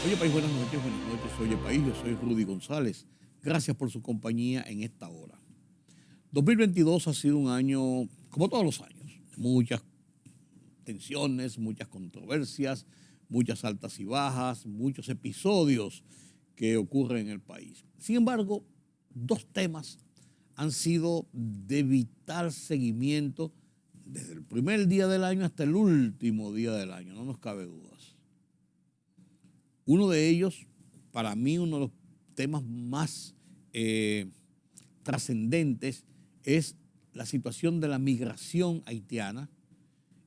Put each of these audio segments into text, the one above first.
Oye, país, buenas noches, buenas noches. Oye, país, yo soy Rudy González. Gracias por su compañía en esta hora. 2022 ha sido un año, como todos los años, de muchas tensiones, muchas controversias, muchas altas y bajas, muchos episodios que ocurren en el país. Sin embargo, dos temas han sido de vital seguimiento desde el primer día del año hasta el último día del año, no nos cabe dudas. Uno de ellos, para mí, uno de los temas más trascendentes es la situación de la migración haitiana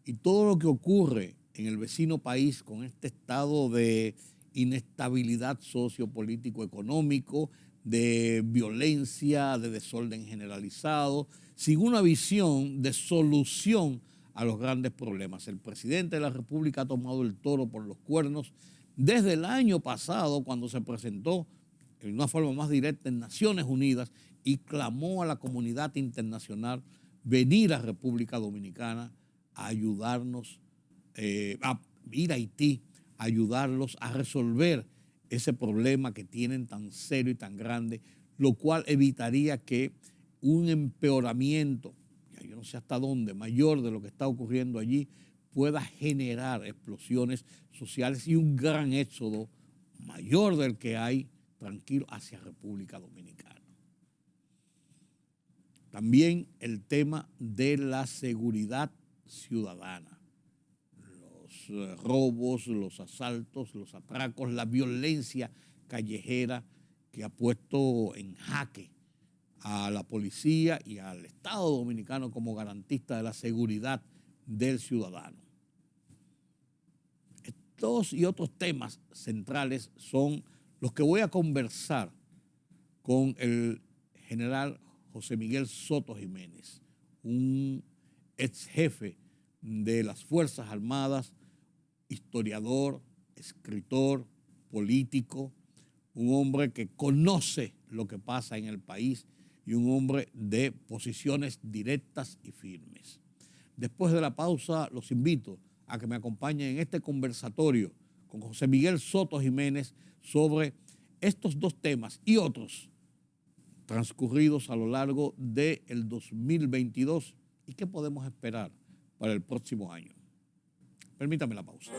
y todo lo que ocurre en el vecino país con este estado de inestabilidad sociopolítico-económico, de violencia, de desorden generalizado, sin una visión de solución a los grandes problemas. El presidente de la República ha tomado el toro por los cuernos desde el año pasado, cuando se presentó en una forma más directa en Naciones Unidas y clamó a la comunidad internacional venir a República Dominicana a ayudarnos, a ir a Haití, a ayudarlos a resolver ese problema que tienen tan serio y tan grande, lo cual evitaría que un empeoramiento, ya yo no sé hasta dónde, mayor de lo que está ocurriendo allí, pueda generar explosiones sociales y un gran éxodo mayor del que hay tranquilo hacia República Dominicana. También el tema de la seguridad ciudadana, los robos, los asaltos, los atracos, la violencia callejera que ha puesto en jaque a la policía y al Estado dominicano como garantista de la seguridad del ciudadano. Estos y otros temas centrales son los que voy a conversar con el general José Miguel Soto Jiménez, un ex jefe de las Fuerzas Armadas, historiador, escritor, político, un hombre que conoce lo que pasa en el país y un hombre de posiciones directas y firmes. Después de la pausa, los invito a que me acompañen en este conversatorio con José Miguel Soto Jiménez sobre estos dos temas y otros transcurridos a lo largo del 2022 y qué podemos esperar para el próximo año. Permítame la pausa.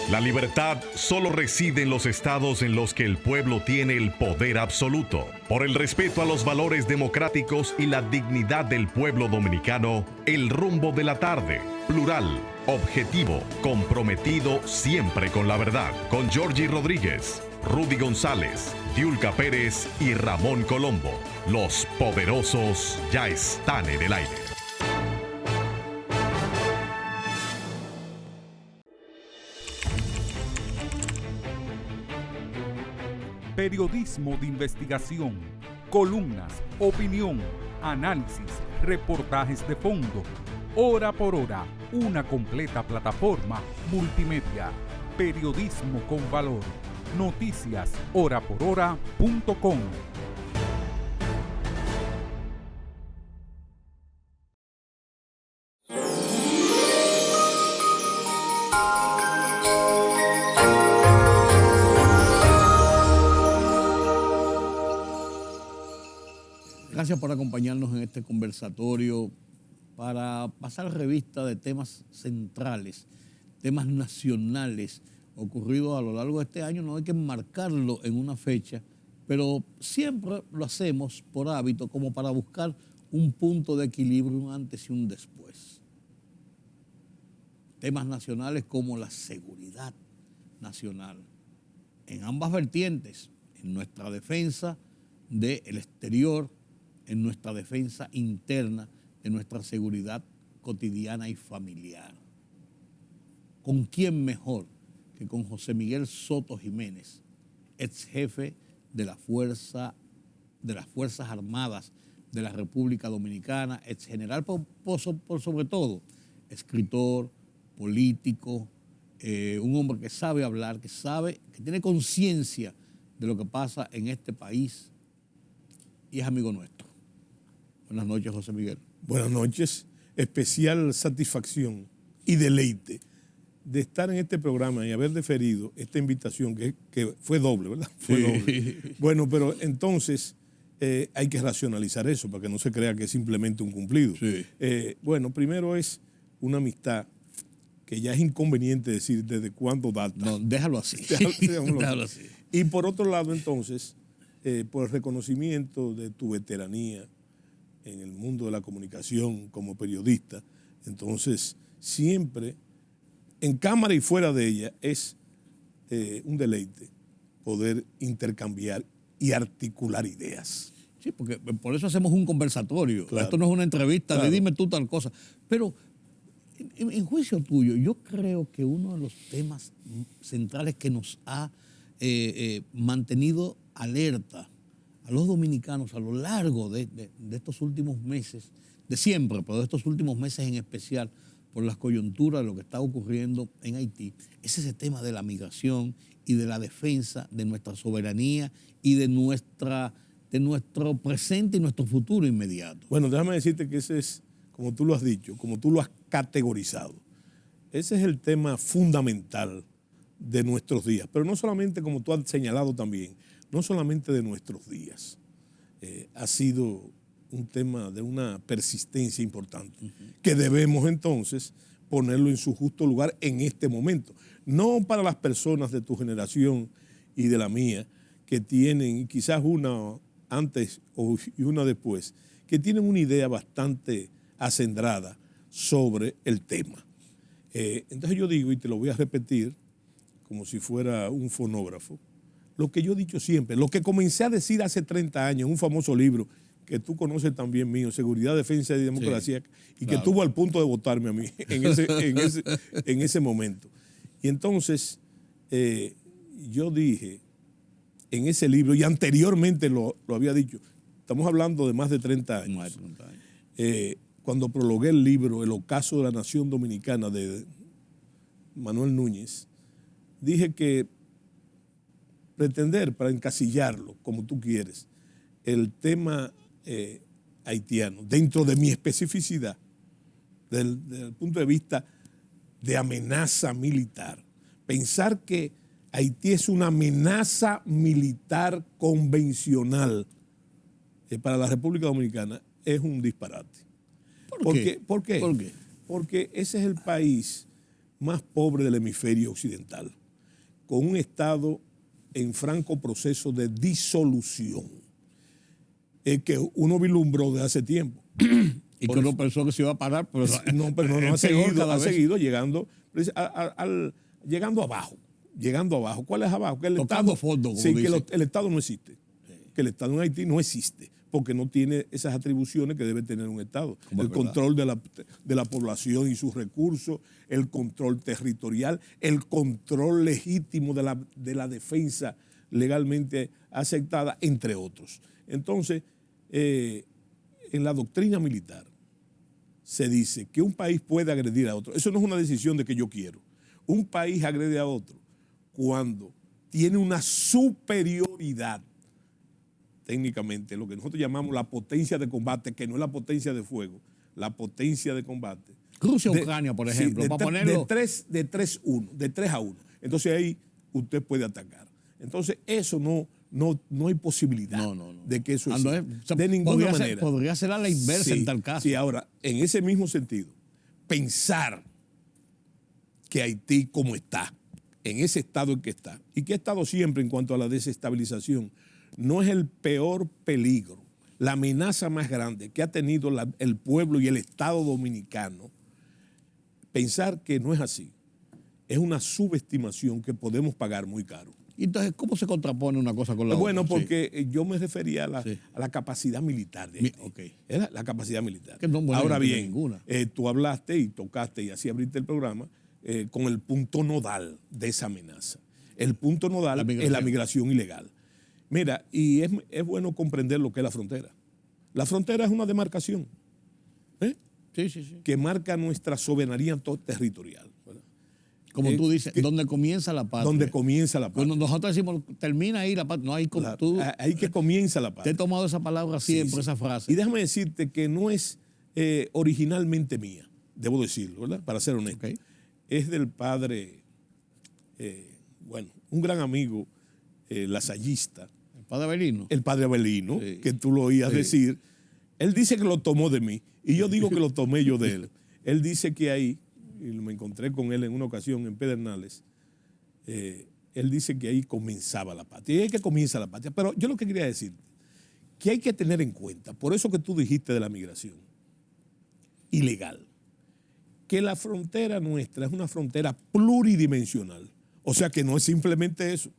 La libertad solo reside en los estados en los que el pueblo tiene el poder absoluto. Por el respeto a los valores democráticos y la dignidad del pueblo dominicano, El Rumbo de la Tarde, plural, objetivo, comprometido siempre con la verdad. Con Georgie Rodríguez, Rudy González, Diulca Pérez y Ramón Colombo. Los poderosos ya están en el aire. Periodismo de investigación, columnas, opinión, análisis, reportajes de fondo. Hora por hora, una completa plataforma multimedia. Periodismo con valor. Noticias horaporhora.com. Gracias por acompañarnos en este conversatorio para pasar revista de temas centrales, temas nacionales ocurridos a lo largo de este año. No hay que enmarcarlo en una fecha, pero siempre lo hacemos por hábito como para buscar un punto de equilibrio, un antes y un después. Temas nacionales como la seguridad nacional, en ambas vertientes, en nuestra defensa del exterior, en nuestra defensa interna, de nuestra seguridad cotidiana y familiar. ¿Con quién mejor que con José Miguel Soto Jiménez, ex jefe de las Fuerzas Armadas de la República Dominicana, ex general por sobre todo, escritor, político, un hombre que sabe hablar, que tiene conciencia de lo que pasa en este país y es amigo nuestro. Buenas noches, José Miguel. Buenas noches. Especial satisfacción y deleite de estar en este programa y haber deferido esta invitación que fue doble, ¿verdad? Fue doble. Bueno, pero entonces hay que racionalizar eso para que no se crea que es simplemente un cumplido. Sí. Bueno, primero es una amistad que ya es inconveniente decir desde cuándo data. No, déjalo así. Déjalo así. Y por otro lado, entonces, por el reconocimiento de tu veteranía en el mundo de la comunicación como periodista, entonces siempre, en cámara y fuera de ella, es un deleite poder intercambiar y articular ideas. Sí, porque por eso hacemos un conversatorio. Claro. Esto no es una entrevista Claro. de dime tú tal cosa. Pero en juicio tuyo, yo creo que uno de los temas centrales que nos ha mantenido alerta a los dominicanos a lo largo de estos últimos meses, de siempre, pero de estos últimos meses en especial, por las coyunturas de lo que está ocurriendo en Haití, es ese tema de la migración y de la defensa de nuestra soberanía y de nuestro presente y nuestro futuro inmediato. Bueno, déjame decirte que ese es, como tú lo has dicho, como tú lo has categorizado, ese es el tema fundamental de nuestros días, pero no solamente, como tú has señalado también, no solamente de nuestros días. Ha sido un tema de una persistencia importante, que debemos entonces ponerlo en su justo lugar en este momento. No para las personas de tu generación y de la mía, que tienen quizás una antes y una después, que tienen una idea bastante acendrada sobre el tema. Entonces yo digo, y te lo voy a repetir como si fuera un fonógrafo, lo que yo he dicho siempre, lo que comencé a decir hace 30 años en un famoso libro que tú conoces también mío, Seguridad, Defensa y Democracia, sí, y claro, que estuvo al punto de votarme a mí en ese momento. Y entonces yo dije en ese libro, y anteriormente lo había dicho, estamos hablando de más de 30 años, Más de 30 años. Cuando prologué el libro El ocaso de la nación dominicana de Manuel Núñez, dije que pretender, para encasillarlo como tú quieres, el tema haitiano, dentro de mi especificidad, desde el punto de vista de amenaza militar, pensar que Haití es una amenaza militar convencional para la República Dominicana es un disparate. ¿Por qué? ¿Por qué? Porque ese es el país más pobre del hemisferio occidental, con un Estado en franco proceso de disolución, que uno vislumbró de hace tiempo. Y que uno pensó que se iba a parar, pero no ha seguido llegando, llegando abajo. ¿Cuál es abajo? Que el Tocando Estado, fondo, como sí, dicen. Que el Estado no existe. Sí. Que el Estado en Haití no existe, porque no tiene esas atribuciones que debe tener un Estado. El control de la población y sus recursos, el control territorial, el control legítimo de la defensa legalmente aceptada, entre otros. Entonces, en la doctrina militar se dice que un país puede agredir a otro. Eso no es una decisión de que yo quiero. Un país agrede a otro cuando tiene una superioridad técnicamente, lo que nosotros llamamos la potencia de combate, que no es la potencia de fuego, la potencia de combate. Rusia-Ucrania, por ejemplo, sí, para ponerlo. De 3 a 1. Entonces ahí usted puede atacar. Entonces eso no hay posibilidad de que eso exista. De ninguna manera. Podría ser a la inversa en tal caso. Sí, ahora, en ese mismo sentido, pensar que Haití como está, en ese estado en que está, y que ha estado siempre en cuanto a la desestabilización, no es el peor peligro, la amenaza más grande que ha tenido el pueblo y el Estado dominicano. Pensar que no es así es una subestimación que podemos pagar muy caro. Y entonces, ¿cómo se contrapone una cosa con la otra? Bueno, porque yo me refería a la capacidad militar de Haití. Okay. Era la capacidad militar. Que no, bueno, ahora no bien, ninguna. Tú hablaste y tocaste y así abriste el programa con el punto nodal de esa amenaza. El punto nodal es la migración ilegal. Mira, y es bueno comprender lo que es la frontera. La frontera es una demarcación sí. que marca nuestra soberanía territorial, ¿verdad? Como tú dices, donde comienza la patria. Donde comienza la patria. Cuando nosotros decimos, termina ahí la patria, no hay como Claro, tú. ahí que comienza la Te he patria. tomado esa palabra siempre, esa frase. Y déjame decirte que no es originalmente mía, debo decirlo, ¿verdad? Para ser honesto. Ok. Es del padre, un gran amigo, lasallista, El padre Abelino. el padre Abelino, Sí. que tú lo oías Sí. decir. Él dice que lo tomó de mí y yo digo que lo tomé yo de él. Él dice que ahí, y me encontré con él en una ocasión en Pedernales, él dice que ahí comenzaba la patria. Y ahí que comienza la patria. Pero yo lo que quería decir, que hay que tener en cuenta, por eso que tú dijiste de la migración ilegal, que la frontera nuestra es una frontera pluridimensional. O sea que no es simplemente eso,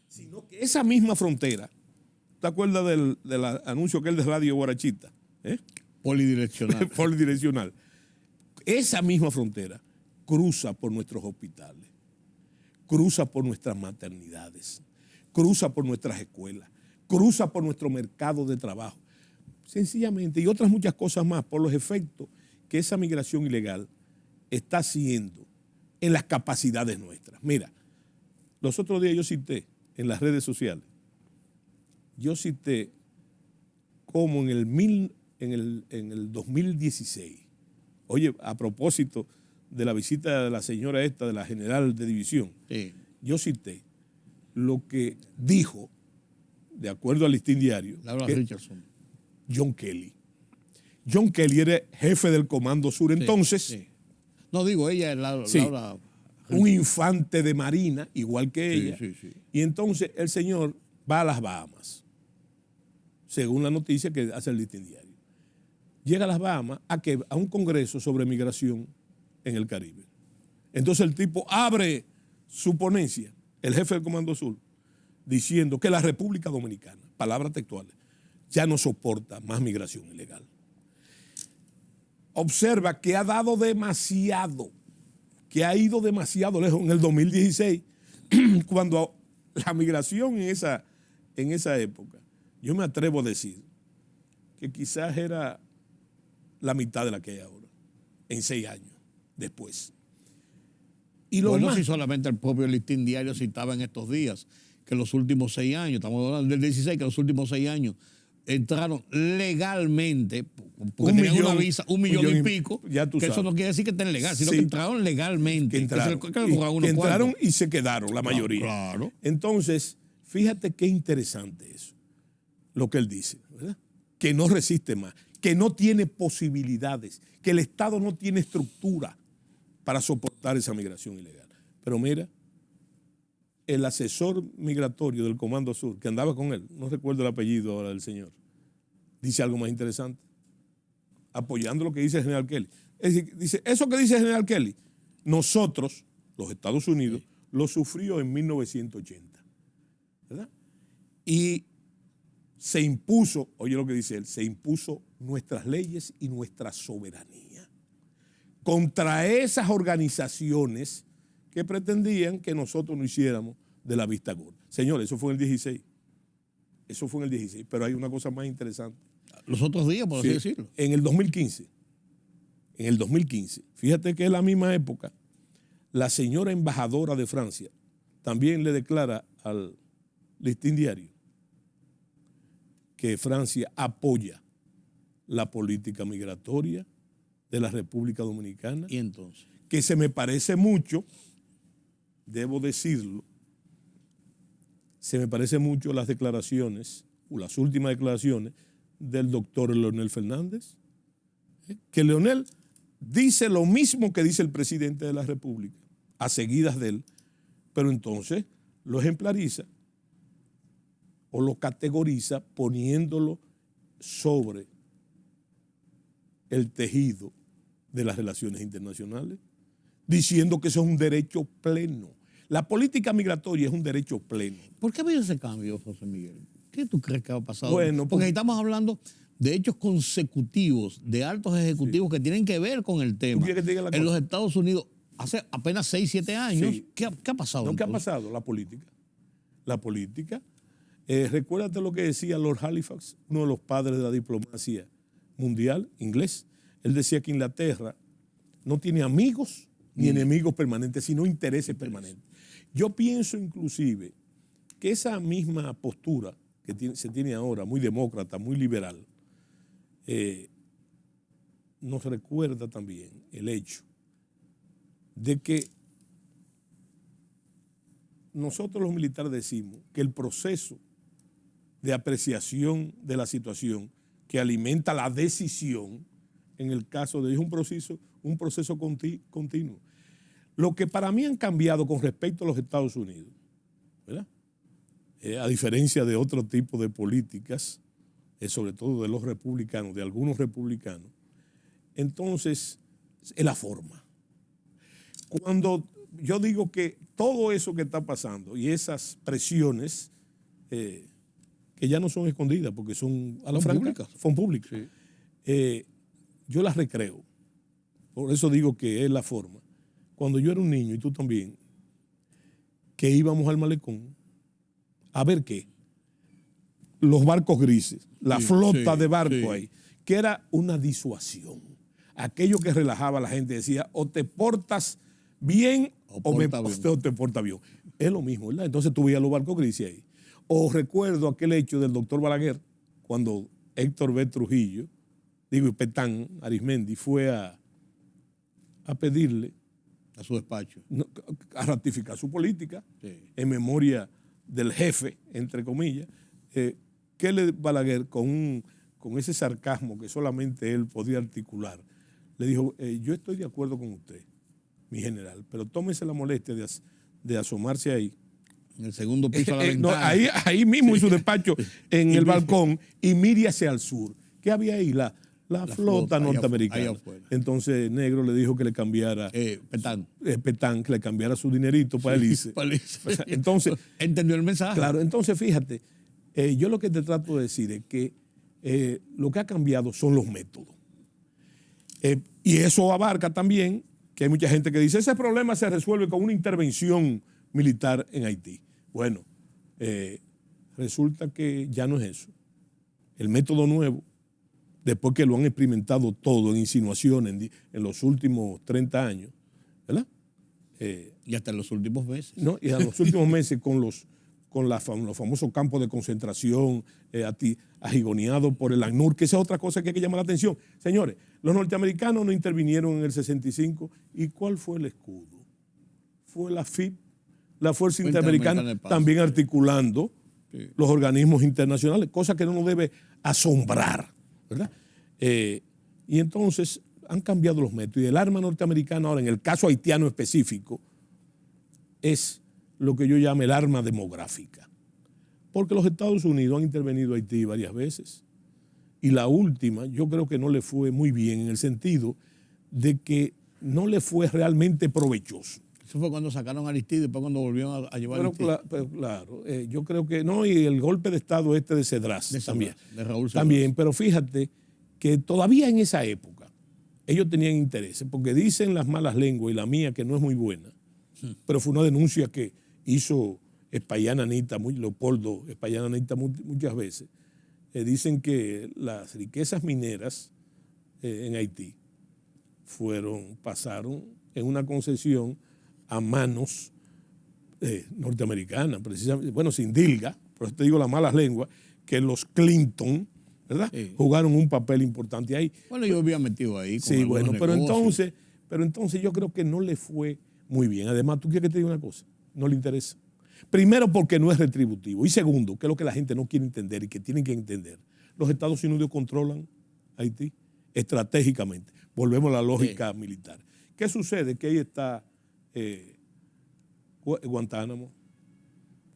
sino que esa misma frontera, ¿te acuerdas del anuncio aquel de Radio Guarachita? Polidireccional. Polidireccional. Esa misma frontera cruza por nuestros hospitales, cruza por nuestras maternidades, cruza por nuestras escuelas, cruza por nuestro mercado de trabajo. Sencillamente, y otras muchas cosas más, por los efectos que esa migración ilegal está haciendo en las capacidades nuestras. Mira, los otros días yo cité en las redes sociales, como en el 2016, oye, a propósito de la visita de la señora esta, de la general de división, Sí. yo cité lo que dijo, de acuerdo al Listín Diario, Laura que Richardson. John Kelly. John Kelly era jefe del Comando Sur, entonces, Sí. No digo ella, es Sí. Laura. un infante de marina, igual que Sí, ella, sí, sí. y entonces el señor va a las Bahamas, según la noticia que hace el Listín Diario. Llega a las Bahamas a un congreso sobre migración en el Caribe. Entonces el tipo abre su ponencia, el jefe del Comando Sur, diciendo que la República Dominicana, palabras textuales, ya no soporta más migración ilegal. Observa que ha dado demasiado, que ha ido demasiado lejos. En el 2016, cuando la migración en esa época, yo me atrevo a decir que quizás era la mitad de la que hay ahora, en 6 años después. Y lo Bueno, más, si solamente el propio Listín Diario citaba en estos días que los últimos 6 años, estamos hablando del 16, que los últimos 6 años entraron legalmente, porque tenían una visa, 1,000,000 y pico, ya tú que eso sabes. no quiere decir que estén legales, sino Sí. que entraron legalmente. que entraron, Que le cobraban unos entraron cuantos. y se quedaron, la mayoría. Claro. Entonces, fíjate qué interesante eso, lo que él dice, ¿verdad? Que no resiste más, que no tiene posibilidades, que el Estado no tiene estructura para soportar esa migración ilegal. Pero mira, el asesor migratorio del Comando Sur, que andaba con él, no recuerdo el apellido ahora del señor, dice algo más interesante, apoyando lo que dice el general Kelly. Es decir, dice, eso que dice el general Kelly, nosotros, los Estados Unidos, lo sufrió en 1980, ¿verdad? Y se impuso, oye lo que dice él, se impuso nuestras leyes y nuestra soberanía contra esas organizaciones que pretendían que nosotros no hiciéramos de la vista gorda. Señores, eso fue en el 16. Eso fue en el 16. Pero hay una cosa más interesante. Los otros días, por así Sí, decirlo. en el 2015, fíjate que en la misma época, la señora embajadora de Francia también le declara al Listín Diario que Francia apoya la política migratoria de la República Dominicana, Y entonces, que se me parece mucho, debo decirlo, se me parece mucho las declaraciones, o las últimas declaraciones del doctor Leonel Fernández, que Leonel dice lo mismo que dice el presidente de la República, a seguidas de él, pero entonces lo ejemplariza o lo categoriza poniéndolo sobre el tejido de las relaciones internacionales, diciendo que eso es un derecho pleno. La política migratoria es un derecho pleno. ¿por qué ha habido ese cambio, José Miguel? ¿Qué tú crees que ha pasado? Bueno, porque estamos hablando de hechos consecutivos, de altos ejecutivos que tienen que ver con el tema. quieres que te diga la En cosa? los Estados Unidos, hace apenas 6, 7 años, Sí. ¿qué ha pasado? ¿No? ¿Qué ha entonces? pasado? La política. La política. Recuérdate lo que decía Lord Halifax, uno de los padres de la diplomacia mundial, inglés. Él decía que Inglaterra no tiene amigos ni enemigos permanentes, sino intereses permanentes. Yo pienso inclusive que esa misma postura que se tiene ahora, muy demócrata, muy liberal, nos recuerda también el hecho de que nosotros los militares decimos que el proceso de apreciación de la situación que alimenta la decisión, en el caso de ellos, un proceso continuo. Lo que para mí han cambiado con respecto a los Estados Unidos, ¿verdad? A diferencia de otro tipo de políticas, sobre todo de los republicanos, de algunos republicanos, entonces es la forma. Cuando yo digo que todo eso que está pasando y esas presiones que ya no son escondidas porque son a la franca, son públicas, sí. Yo las recreo. Por eso digo que es la forma. Cuando yo era un niño, y tú también, que íbamos al malecón a ver qué, los barcos grises, la flota de barcos ahí, que era una disuasión. Aquello que relajaba a la gente, decía, o te portas bien o te portas bien. Es lo mismo, ¿verdad? Entonces tú veías los barcos grises ahí. O recuerdo aquel hecho del doctor Balaguer, cuando Héctor B. Trujillo, y Petán Arismendi fue a pedirle a su despacho, a ratificar su política, en memoria del jefe, entre comillas, que Balaguer, con ese sarcasmo que solamente él podía articular, le dijo, yo estoy de acuerdo con usted, mi general, pero tómese la molestia de asomarse ahí. En el segundo piso de la ventana. Ahí mismo en su despacho, en el balcón, y mire hacia el sur. ¿Qué había ahí? La flota norteamericana. Entonces Negro le dijo que le cambiara Petán, que le cambiara su dinerito para el ICE. Entonces, ¿entendió el mensaje? Claro, entonces fíjate, yo lo que te trato de decir es que lo que ha cambiado son los métodos. Y eso abarca también que hay mucha gente que dice, ese problema se resuelve con una intervención militar en Haití. Bueno, resulta que ya no es eso. El método nuevo, después que lo han experimentado todo en insinuaciones en los últimos 30 años, ¿verdad? Y hasta en los últimos meses. No, y en los últimos meses con los famosos campos de concentración agigoneados por el ACNUR, que esa es otra cosa que hay que llamar la atención. Señores, los norteamericanos no intervinieron en el 65. ¿Y cuál fue el escudo? Fue la FIP, la Fuerza Interamericana, también articulando los organismos internacionales, cosa que no nos debe asombrar, ¿verdad? Y entonces han cambiado los métodos. Y el arma norteamericana ahora, en el caso haitiano específico, es lo que yo llamo el arma demográfica. Porque los Estados Unidos han intervenido a Haití varias veces. Y la última, yo creo que no le fue muy bien en el sentido de que no le fue realmente provechoso. Eso fue cuando sacaron a Aristide y después cuando volvieron a llevar a Aristide. Pero claro, yo creo que no, y el golpe de Estado de Cedras también. De Raúl Cedras. También, pero fíjate que todavía en esa época ellos tenían intereses, porque dicen las malas lenguas, y la mía que no es muy buena, pero fue una denuncia que hizo Espaillán Anita, Leopoldo Espaillán Anita muchas veces. Dicen que las riquezas mineras en Haití pasaron en una concesión a manos norteamericanas, precisamente, bueno, sin dilga, pero te digo las malas lenguas, que los Clinton, ¿verdad? Jugaron un papel importante ahí. Bueno, yo había metido ahí. Sí, bueno, pero entonces yo creo que no le fue muy bien. Además, ¿tú quieres que te diga una cosa? No le interesa. Primero, porque no es retributivo. Y segundo, que es lo que la gente no quiere entender y que tienen que entender. Los Estados Unidos controlan Haití estratégicamente. Volvemos a la lógica militar. ¿Qué sucede? Que ahí está Guantánamo,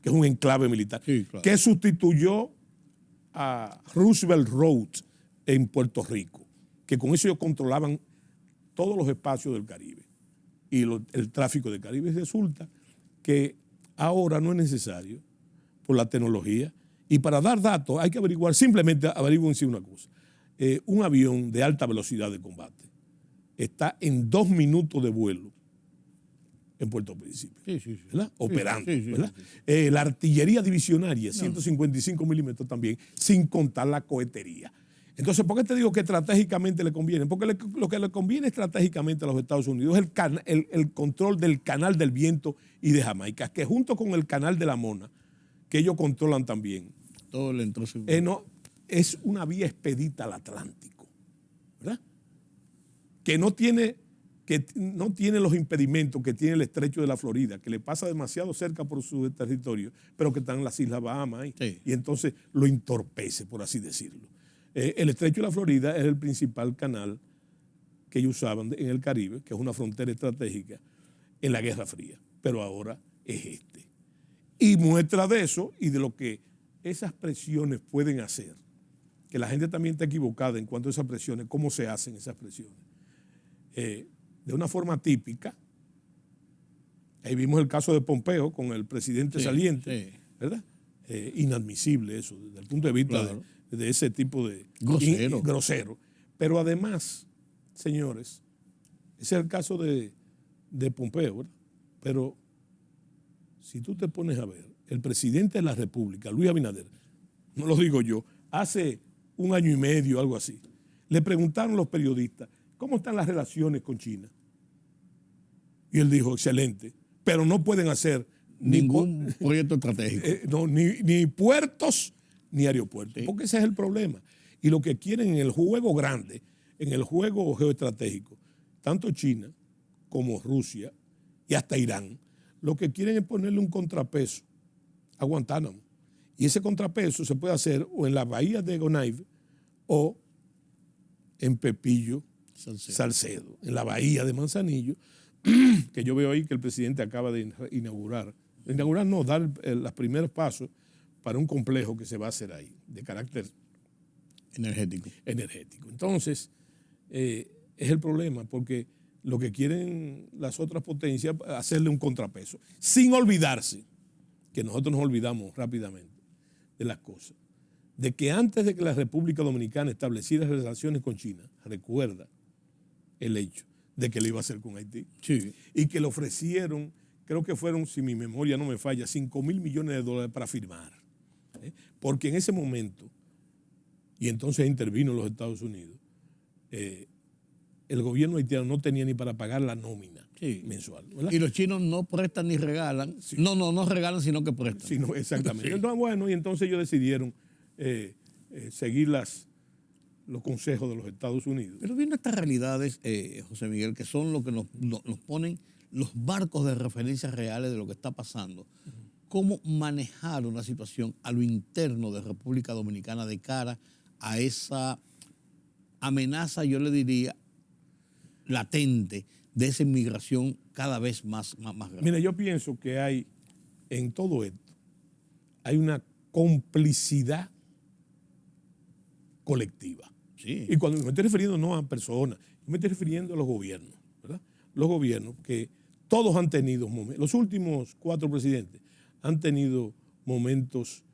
que es un enclave militar, que sustituyó a Roosevelt Road en Puerto Rico, que con eso ellos controlaban todos los espacios del Caribe y el tráfico del Caribe. Resulta que ahora no es necesario por la tecnología, y para dar datos hay que averiguar, simplemente averigüense una cosa. Un avión de alta velocidad de combate está en 2 minutos de vuelo en Puerto Príncipe, ¿verdad? Operando, ¿verdad? La artillería divisionaria, 155 milímetros también, sin contar la cohetería. Entonces, ¿por qué te digo que estratégicamente le conviene? Porque lo que le conviene estratégicamente a los Estados Unidos es el control del canal del viento y de Jamaica, que junto con el canal de la Mona, que ellos controlan también, Todo el entonces. no, es una vía expedita al Atlántico, ¿verdad? Que no tiene los impedimentos que tiene el estrecho de la Florida, que le pasa demasiado cerca por su territorio, pero que están en las Islas Bahamas ahí, Sí. y entonces lo entorpece, por así decirlo. El estrecho de la Florida es el principal canal que ellos usaban en el Caribe, que es una frontera estratégica en la Guerra Fría, pero ahora es este. Y muestra de eso y de lo que esas presiones pueden hacer, que la gente también está equivocada en cuanto a esas presiones, cómo se hacen esas presiones. De una forma típica, ahí vimos el caso de Pompeo con el presidente saliente, ¿verdad? Inadmisible eso, desde el punto de vista de ese tipo de grosero. Pero además, señores, ese es el caso de Pompeo, ¿verdad? Pero si tú te pones a ver, el presidente de la República, Luis Abinader, no lo digo yo, hace 1 año y medio, algo así, le preguntaron los periodistas, ¿cómo están las relaciones con China? Y él dijo, excelente, pero no pueden hacer ningún proyecto estratégico. Ni puertos ni aeropuertos, sí. Porque ese es el problema. Y lo que quieren en el juego grande, en el juego geoestratégico, tanto China como Rusia y hasta Irán, lo que quieren es ponerle un contrapeso a Guantánamo. Y ese contrapeso se puede hacer o en la bahía de Gonaives o en Pepillo Salcedo, en la bahía de Manzanillo, que yo veo ahí que el presidente acaba de inaugurar. No, dar los primeros pasos para un complejo que se va a hacer ahí, de carácter energético. Entonces, es el problema, porque lo que quieren las otras potencias es hacerle un contrapeso, sin olvidarse, que nosotros nos olvidamos rápidamente de las cosas, de que antes de que la República Dominicana estableciera relaciones con China, recuerda el hecho de que le iba a hacer con Haití. Sí. Y que le ofrecieron, creo que fueron, si mi memoria no me falla, $5,000 millones para firmar. Porque en ese momento, y entonces intervino los Estados Unidos, el gobierno haitiano no tenía ni para pagar la nómina mensual, ¿verdad? Y los chinos no prestan ni regalan. Sí. No regalan, sino que prestan. Sí, no, exactamente. Sí. Entonces, bueno, y entonces ellos decidieron seguir los consejos de los Estados Unidos. Pero viendo estas realidades, José Miguel, que son lo que nos ponen los barcos de referencias reales de lo que está pasando, ¿cómo manejar una situación a lo interno de República Dominicana de cara a esa amenaza, yo le diría, latente de esa inmigración cada vez más grande? Mira, yo pienso que hay, en todo esto, hay una complicidad colectiva. Sí. Y cuando me estoy refiriendo no a personas, me estoy refiriendo a los gobiernos, ¿verdad? Los gobiernos que todos han tenido momentos, los últimos 4 presidentes han tenido momentos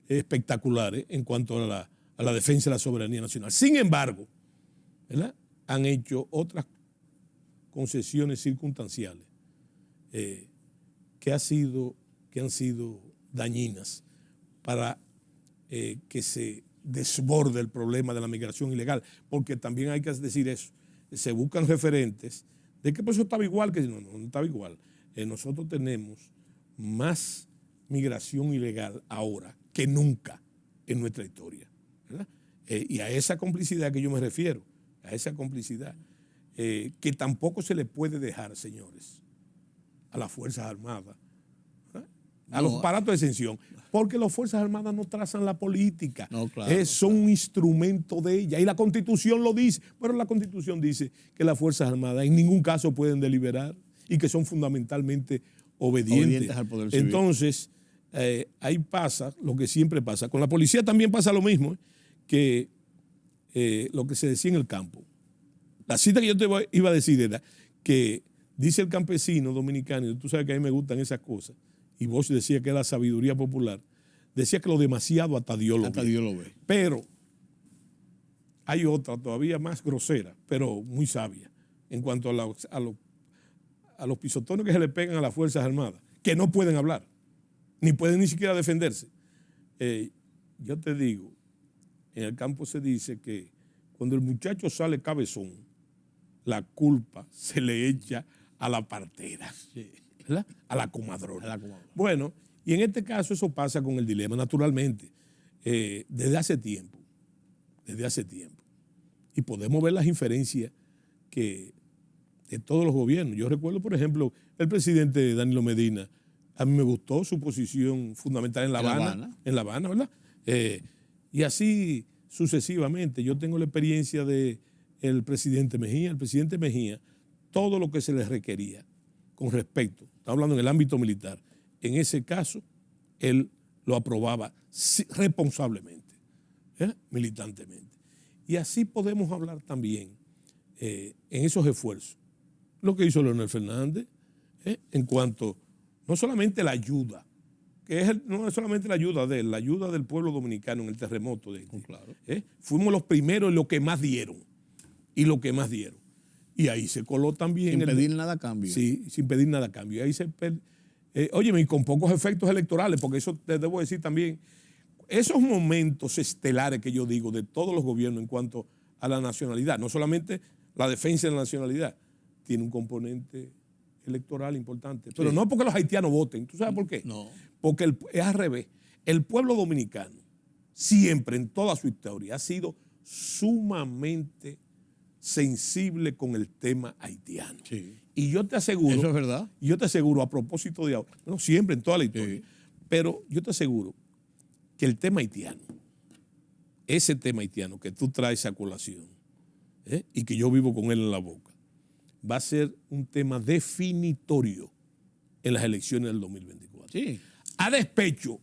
espectaculares en cuanto a la defensa de la soberanía nacional. Sin embargo, ¿verdad?, han hecho otras concesiones circunstanciales que han sido dañinas para que se desborde el problema de la migración ilegal, porque también hay que decir eso, se buscan referentes de que pues eso estaba igual, que no estaba igual. Nosotros tenemos más migración ilegal ahora que nunca en nuestra historia, ¿verdad? Y a esa complicidad que yo me refiero, a esa complicidad que tampoco se le puede dejar, señores, a las Fuerzas Armadas, ¿verdad?, a los aparatos de exención, porque las Fuerzas Armadas no trazan la política, son un instrumento de ella, y la Constitución lo dice, pero la Constitución dice que las Fuerzas Armadas en ningún caso pueden deliberar y que son fundamentalmente obedientes al poder civil. Entonces, ahí pasa lo que siempre pasa. Con la policía también pasa lo mismo, que lo que se decía en el campo. La cita que yo te iba a decir era que dice el campesino dominicano, y tú sabes que a mí me gustan esas cosas, y Bosch decía que era la sabiduría popular, decía que lo demasiado hasta Dios lo ve. Pero hay otra todavía más grosera, pero muy sabia, en cuanto a los pisotones que se le pegan a las Fuerzas Armadas, que no pueden hablar, ni pueden ni siquiera defenderse. Yo te digo, en el campo se dice que cuando el muchacho sale cabezón, la culpa se le echa a la partera, ¿verdad? A la comadrona. Bueno, y en este caso eso pasa con el dilema, naturalmente, desde hace tiempo. Y podemos ver las inferencias que de todos los gobiernos. Yo recuerdo, por ejemplo, el presidente Danilo Medina, a mí me gustó su posición fundamental en La Habana, ¿verdad? Y así sucesivamente. Yo tengo la experiencia del presidente Mejía. El presidente Mejía, todo lo que se le requería con respecto, estamos hablando en el ámbito militar, en ese caso, él lo aprobaba responsablemente, militantemente. Y así podemos hablar también en esos esfuerzos. Lo que hizo Leonel Fernández, en cuanto, no solamente la ayuda, no es solamente la ayuda de él, la ayuda del pueblo dominicano en el terremoto de Haití. Claro. Fuimos los primeros y los que más dieron. Y ahí se coló también. Sin pedir nada a cambio. Sí, sin pedir nada a cambio. Ahí óyeme, y con pocos efectos electorales, porque eso te debo decir también, esos momentos estelares que yo digo de todos los gobiernos en cuanto a la nacionalidad, no solamente la defensa de la nacionalidad, tiene un componente electoral importante. Pero no porque los haitianos voten. ¿Tú sabes por qué? No. Porque es al revés. El pueblo dominicano siempre en toda su historia ha sido sumamente sensible con el tema haitiano. Sí. Y yo te aseguro... Eso es verdad. Y yo te aseguro, a propósito de ahora, bueno, siempre en toda la historia, pero yo te aseguro que el tema haitiano, ese tema haitiano que tú traes a colación, y que yo vivo con él en la boca, va a ser un tema definitorio en las elecciones del 2024. Sí. A despecho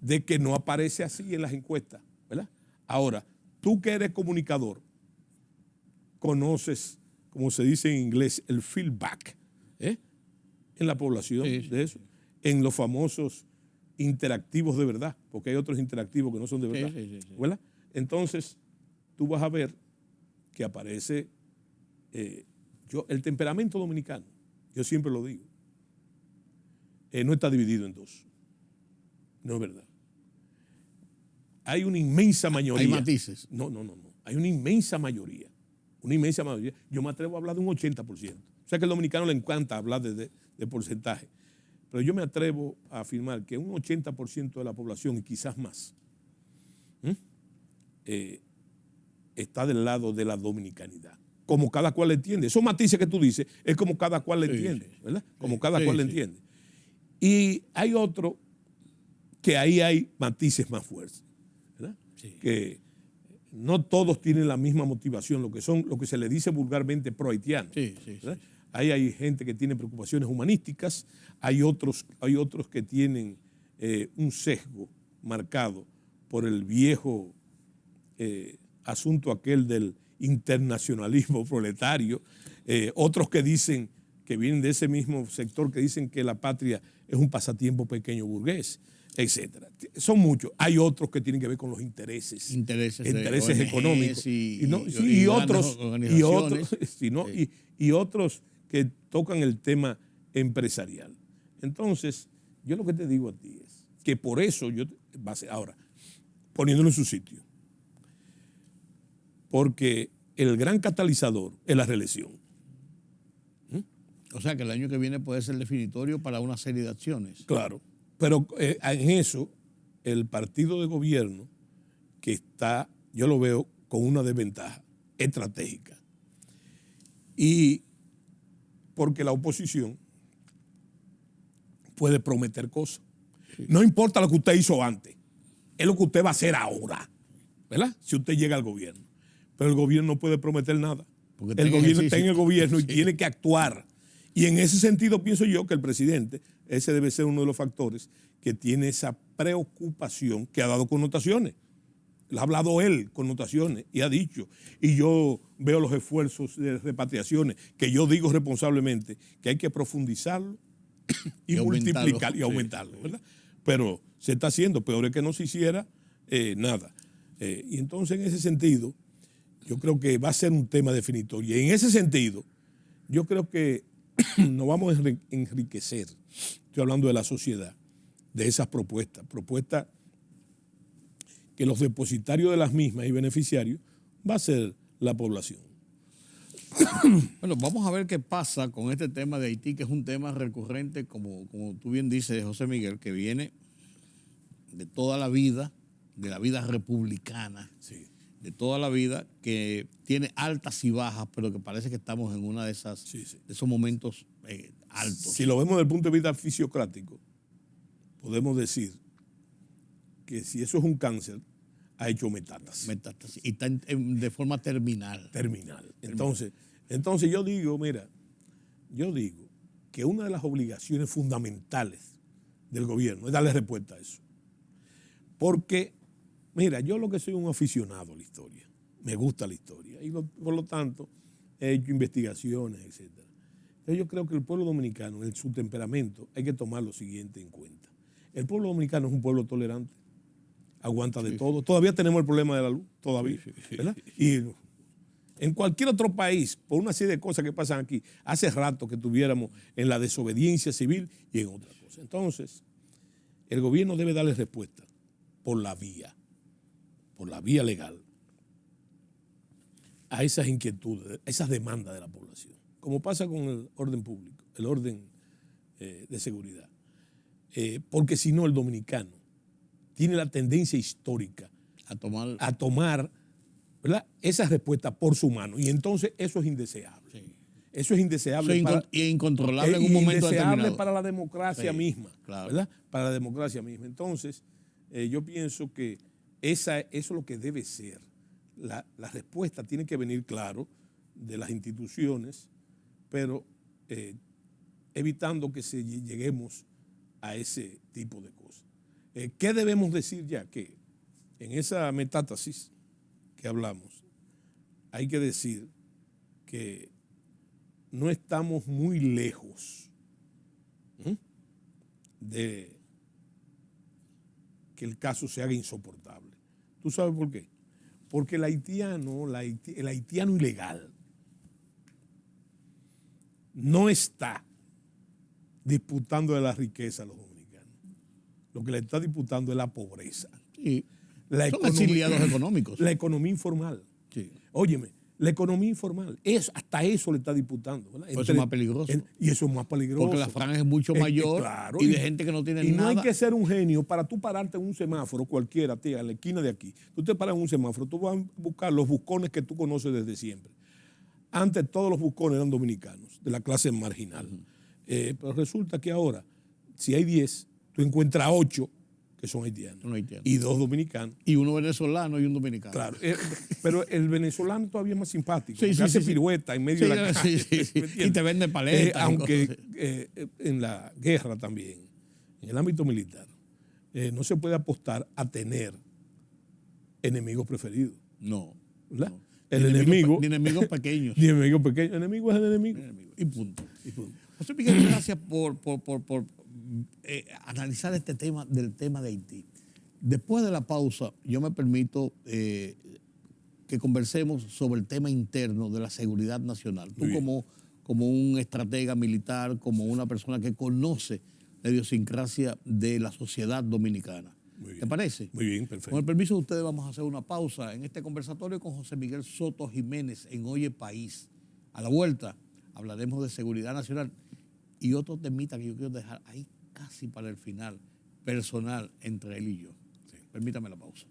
de que no aparece así en las encuestas, ¿verdad? Ahora, tú que eres comunicador, conoces, como se dice en inglés, el feedback en la población de eso, en los famosos interactivos de verdad, porque hay otros interactivos que no son de verdad, ¿verdad? Entonces, tú vas a ver que aparece el temperamento dominicano, yo siempre lo digo, no está dividido en dos. No es verdad. Hay una inmensa mayoría. Hay matices. No. Hay una inmensa mayoría. Yo me atrevo a hablar de un 80%. O sea que al dominicano le encanta hablar de porcentaje. Pero yo me atrevo a afirmar que un 80% de la población, y quizás más, está del lado de la dominicanidad. Como cada cual le entiende. Esos matices que tú dices es como cada cual le entiende, ¿verdad? Como cada cual le entiende. Y hay otro que ahí hay matices más fuertes, ¿verdad? Sí. Que no todos tienen la misma motivación, lo que se le dice vulgarmente pro-haitiano. Sí. Ahí hay gente que tiene preocupaciones humanísticas, hay otros que tienen un sesgo marcado por el viejo asunto aquel del internacionalismo proletario, otros que dicen, que vienen de ese mismo sector, que dicen que la patria es un pasatiempo pequeño burgués, etcétera. Son muchos. Hay otros que tienen que ver con los intereses económicos y otros que tocan el tema empresarial. Entonces, yo lo que te digo a ti es que por eso ahora, poniéndolo en su sitio, porque el gran catalizador es la reelección. O sea que el año que viene puede ser definitorio para una serie de acciones. Claro. Pero en eso, el partido de gobierno que está, yo lo veo con una desventaja estratégica. Y porque la oposición puede prometer cosas. Sí. No importa lo que usted hizo antes, es lo que usted va a hacer ahora, ¿verdad? Si usted llega al gobierno. Pero el gobierno no puede prometer nada. Porque el gobierno está en el gobierno y tiene que actuar. Y en ese sentido pienso yo que el presidente, ese debe ser uno de los factores que tiene esa preocupación que ha dado connotaciones. Ha hablado él connotaciones y ha dicho, y yo veo los esfuerzos de repatriaciones, que yo digo responsablemente que hay que profundizarlo y multiplicarlo y aumentarlo, ¿verdad? Pero se está haciendo, peor es que no se hiciera nada. Y entonces en ese sentido, yo creo que va a ser un tema definitorio. Y en ese sentido, yo creo que nos vamos a enriquecer, estoy hablando de la sociedad, de esas propuestas que los depositarios de las mismas y beneficiarios va a ser la población. Bueno, vamos a ver qué pasa con este tema de Haití, que es un tema recurrente, como tú bien dices, José Miguel, que viene de toda la vida, de la vida republicana, Sí. de toda la vida, que tiene altas y bajas, pero que parece que estamos en una de esas, Sí, sí. de esos momentos altos. Si lo vemos desde el punto de vista fisiocrático, podemos decir que si eso es un cáncer, ha hecho metástasis. Metástasis. Y está de forma terminal. Terminal. Entonces yo digo, mira, que una de las obligaciones fundamentales del gobierno es darle respuesta a eso. Porque, mira, yo lo que soy un aficionado a la historia, me gusta la historia, y por lo tanto he hecho investigaciones, etc. Entonces yo creo que el pueblo dominicano, en su temperamento, hay que tomar lo siguiente en cuenta. El pueblo dominicano es un pueblo tolerante, aguanta de todo. Todavía tenemos el problema de la luz, todavía, ¿verdad? Y en cualquier otro país, por una serie de cosas que pasan aquí, hace rato que estuviéramos en la desobediencia civil y en otras cosas. Entonces, el gobierno debe darle respuesta por la vía legal, a esas inquietudes, a esas demandas de la población, como pasa con el orden público, el orden de seguridad. Porque si no, el dominicano tiene la tendencia histórica a tomar, ¿verdad?, esa respuesta por su mano. Y entonces eso es indeseable. Sí. Eso es indeseable. Y incontrolable en un momento determinado. Indeseable para la democracia misma. Claro. ¿Verdad? Para la democracia misma. Entonces, yo pienso que eso es lo que debe ser. La respuesta tiene que venir, claro, de las instituciones, pero evitando que lleguemos a ese tipo de cosas. ¿Qué debemos decir ya? Que en esa metástasis que hablamos, hay que decir que no estamos muy lejos de que el caso se haga insoportable. ¿Tú sabes por qué? Porque el haitiano ilegal no está disputando de la riqueza a los dominicanos. Lo que le está disputando es la pobreza. Sí. Son exiliados económicos. La economía informal. Sí. Óyeme, la economía informal, hasta eso le está disputando, ¿verdad? Eso es más peligroso. Y eso es más peligroso. Porque la franja es mucho mayor, claro, y de gente que no tiene nada. Y no hay que ser un genio para tú pararte en un semáforo cualquiera, tía, en la esquina de aquí. Tú te paras en un semáforo, tú vas a buscar los buscones que tú conoces desde siempre. Antes todos los buscones eran dominicanos, de la clase marginal. Pero resulta que ahora, si hay 10, tú encuentras 8 que son haitianos. Y 2 dominicanos. Y uno venezolano y un dominicano. Claro, pero el venezolano todavía es más simpático. Sí, sí, hace sí, pirueta en medio de la calle. Sí. Y te vende paletas. Aunque en la guerra también, en el ámbito militar, no se puede apostar a tener enemigos preferidos. No. ¿Verdad? No. El enemigo. Ni enemigos pequeños. Ni enemigos pequeños. El enemigo es el enemigo. Y punto. José Miguel, gracias por analizar este tema del tema de Haití. Después de la pausa, yo me permito que conversemos sobre el tema interno de la seguridad nacional. Tú como un estratega militar, como una persona que conoce la idiosincrasia de la sociedad dominicana. ¿Te parece? Muy bien, perfecto. Con el permiso de ustedes vamos a hacer una pausa en este conversatorio con José Miguel Soto Jiménez en Oye País. A la vuelta hablaremos de seguridad nacional y otro temita que yo quiero dejar ahí casi para el final, personal entre él y yo. Sí. Permítame la pausa.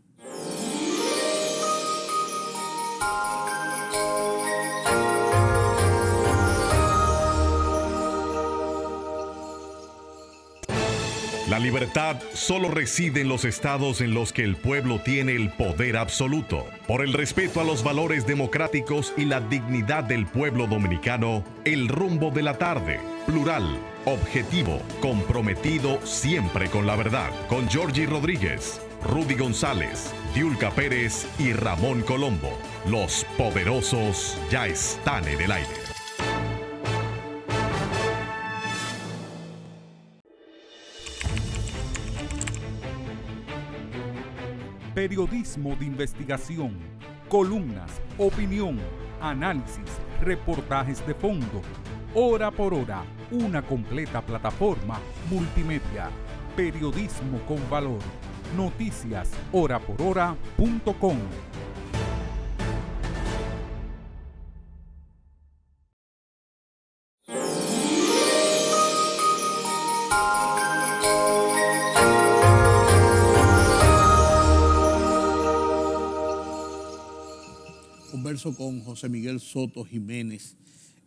La libertad solo reside en los estados en los que el pueblo tiene el poder absoluto. Por el respeto a los valores democráticos y la dignidad del pueblo dominicano, el rumbo de la tarde, plural, objetivo, comprometido siempre con la verdad. Con Georgie Rodríguez, Rudy González, Diulca Pérez y Ramón Colombo. Los poderosos ya están en el aire. Periodismo de investigación, columnas, opinión, análisis, reportajes de fondo. Hora por hora, una completa plataforma multimedia. Periodismo con valor. Noticias horaporhora.com. Converso con José Miguel Soto Jiménez,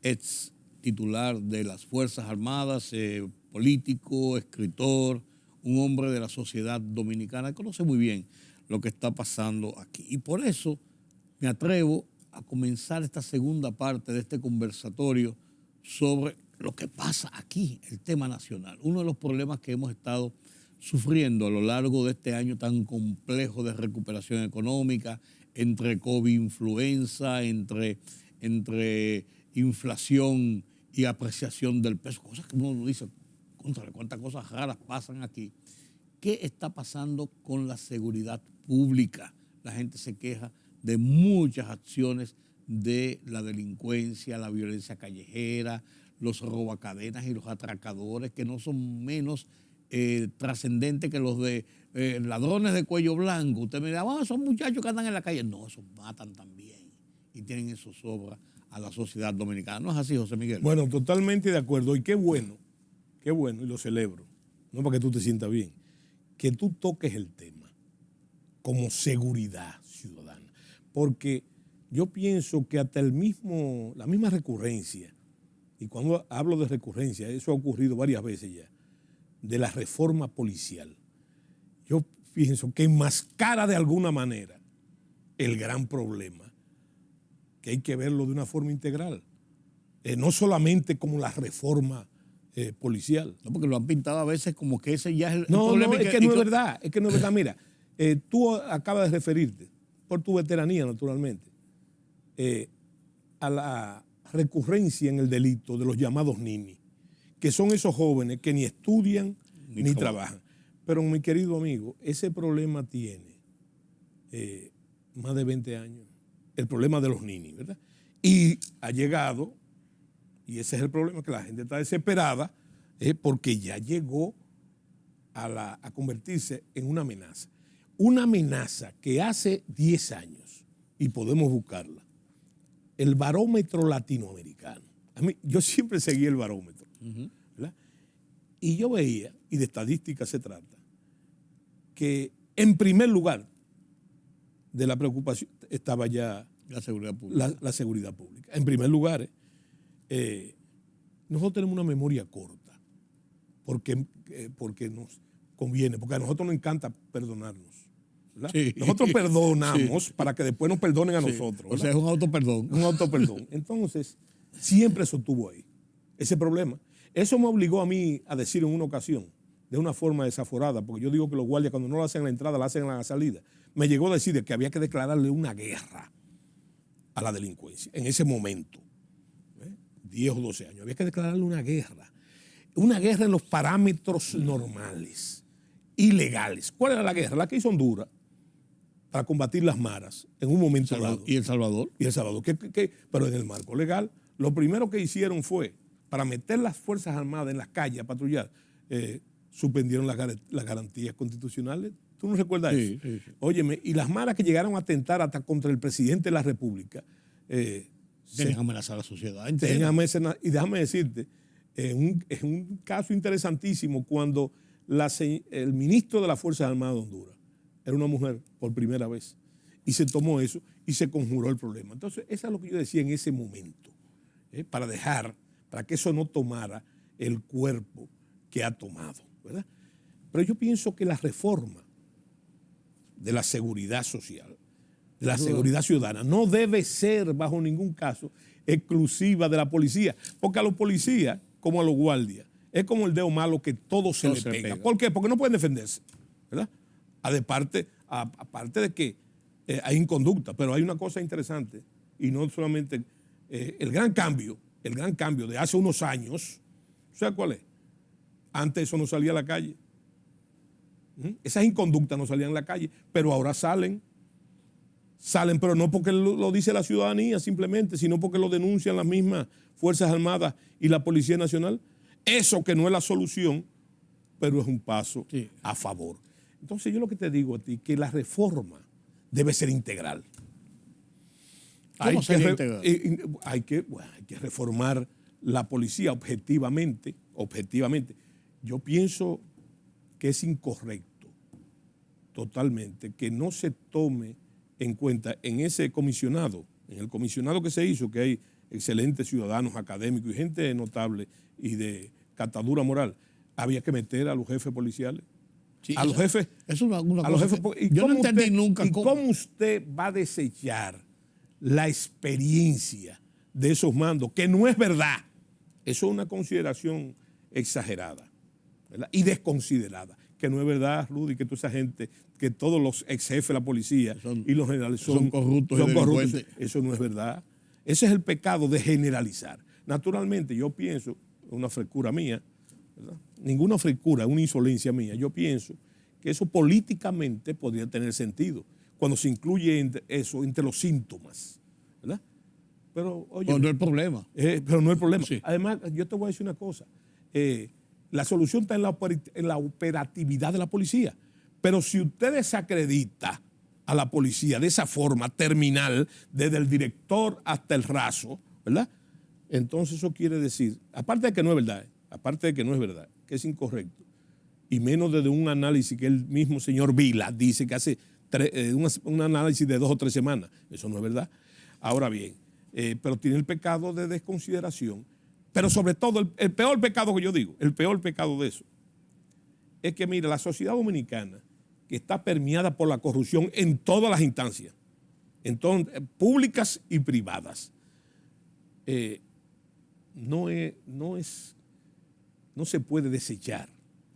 ex titular de las Fuerzas Armadas, político, escritor, un hombre de la sociedad dominicana, conoce muy bien lo que está pasando aquí. Y por eso me atrevo a comenzar esta segunda parte de este conversatorio sobre lo que pasa aquí, el tema nacional. Uno de los problemas que hemos estado sufriendo a lo largo de este año tan complejo de recuperación económica, entre COVID, influenza, entre inflación y apreciación del peso, cosas que uno dice, contra cuántas cosas raras pasan aquí. ¿Qué está pasando con la seguridad pública? La gente se queja de muchas acciones de la delincuencia, la violencia callejera, los robacadenas y los atracadores, que no son menos trascendentes que los de ladrones de cuello blanco. Usted me dirá, son muchachos que andan en la calle. No, esos matan también y tienen en zozobra a la sociedad dominicana. ¿No es así, José Miguel? Bueno, totalmente de acuerdo. Y qué bueno, y lo celebro, no para que tú te sientas bien, que tú toques el tema como seguridad ciudadana. Porque yo pienso que hasta la misma recurrencia, y cuando hablo de recurrencia, eso ha ocurrido varias veces ya, de la reforma policial, yo pienso que enmascara de alguna manera el gran problema, que hay que verlo de una forma integral, no solamente como la reforma policial. No, porque lo han pintado a veces como que ese ya es el problema. No, es que no es verdad, Mira, tú acabas de referirte, por tu veteranía naturalmente, a la recurrencia en el delito de los llamados ninis, que son esos jóvenes que ni estudian ni trabajan. Pero mi querido amigo, ese problema tiene más de 20 años, el problema de los ninis, ¿verdad? Y ha llegado, y ese es el problema, que la gente está desesperada, porque ya llegó a convertirse en una amenaza. Una amenaza que hace 10 años, y podemos buscarla, el barómetro latinoamericano. Yo siempre seguí el barómetro, ¿verdad? Y yo veía, y de estadística se trata, que en primer lugar de la preocupación estaba ya la seguridad pública. La seguridad pública. En primer lugar, nosotros tenemos una memoria corta, porque nos conviene, porque a nosotros nos encanta perdonarnos. Sí. Nosotros perdonamos para que después nos perdonen a nosotros. ¿verdad? O sea, es un autoperdón. Un autoperdón. Entonces, siempre eso estuvo ahí, ese problema. Eso me obligó a mí a decir en una ocasión, de una forma desaforada, porque yo digo que los guardias cuando no lo hacen en la entrada, lo hacen en la salida. Me llegó a decir que había que declararle una guerra a la delincuencia en ese momento, 10 o 12 años. Había que declararle una guerra en los parámetros normales y legales. ¿Cuál era la guerra? La que hizo Honduras para combatir las maras en un momento dado. ¿Y El Salvador? Y El Salvador. Pero en el marco legal, lo primero que hicieron fue, para meter las Fuerzas Armadas en las calles a patrullar, suspendieron las garantías constitucionales. ¿Tú no recuerdas eso? Sí. Óyeme, y las maras que llegaron a atentar hasta contra el presidente de la República. Tienen que amenazar a la sociedad entera. Y déjame decirte, en un caso interesantísimo, cuando el ministro de las Fuerzas Armadas de Honduras era una mujer por primera vez, y se tomó eso y se conjuró el problema. Entonces, eso es lo que yo decía en ese momento, para que eso no tomara el cuerpo que ha tomado, ¿verdad? Pero yo pienso que la reforma de la seguridad social, de la seguridad ciudadana, no debe ser bajo ningún caso exclusiva de la policía, porque a los policías, como a los guardias, es como el dedo malo que todo se le pega. ¿Por qué? Porque no pueden defenderse, ¿verdad? Aparte de que hay inconducta, pero hay una cosa interesante, y no solamente el gran cambio de hace unos años, ¿sabes cuál es? Antes eso no salía a la calle. Esas inconductas no salían a la calle, pero ahora salen, pero no porque lo dice la ciudadanía simplemente, sino porque lo denuncian las mismas Fuerzas Armadas y la Policía Nacional. Eso que no es la solución, pero es un paso a favor. Entonces yo lo que te digo a ti, que la reforma debe ser integral. Hay que reformar la policía objetivamente. Yo pienso que es incorrecto totalmente que no se tome en cuenta en ese comisionado en el comisionado que se hizo, que hay excelentes ciudadanos, académicos y gente notable y de catadura moral, había que meter a los jefes policiales. Sí, A los jefes. Es una a los jefes yo no entendí nunca cómo usted va a desechar la experiencia de esos mandos, que no es verdad. Eso es una consideración exagerada, ¿verdad? Y desconsiderada. Que no es verdad, Rudy, que toda esa gente, que todos los ex jefes de la policía y los generales son corruptos. Eso no es verdad. Ese es el pecado de generalizar. Naturalmente, yo pienso, una frescura mía, ¿verdad? Ninguna frescura, una insolencia mía. Yo pienso que eso políticamente podría tener sentido cuando se incluye eso entre los síntomas, ¿verdad? Pero, oye, no es el problema. Pero no es el problema. Sí. Además, yo te voy a decir una cosa. La solución está en la operatividad de la policía. Pero si usted desacredita a la policía de esa forma terminal, desde el director hasta el raso, ¿verdad? Entonces eso quiere decir, aparte de que no es verdad, que es incorrecto, y menos desde un análisis que el mismo señor Vila dice que hace un análisis de 2 o 3 semanas. Eso no es verdad. Ahora bien, pero tiene el pecado de desconsideración. Pero sobre todo, el peor pecado que yo digo, el peor pecado de eso, es que, mira, la sociedad dominicana, que está permeada por la corrupción en todas las instancias, públicas y privadas, no se puede desechar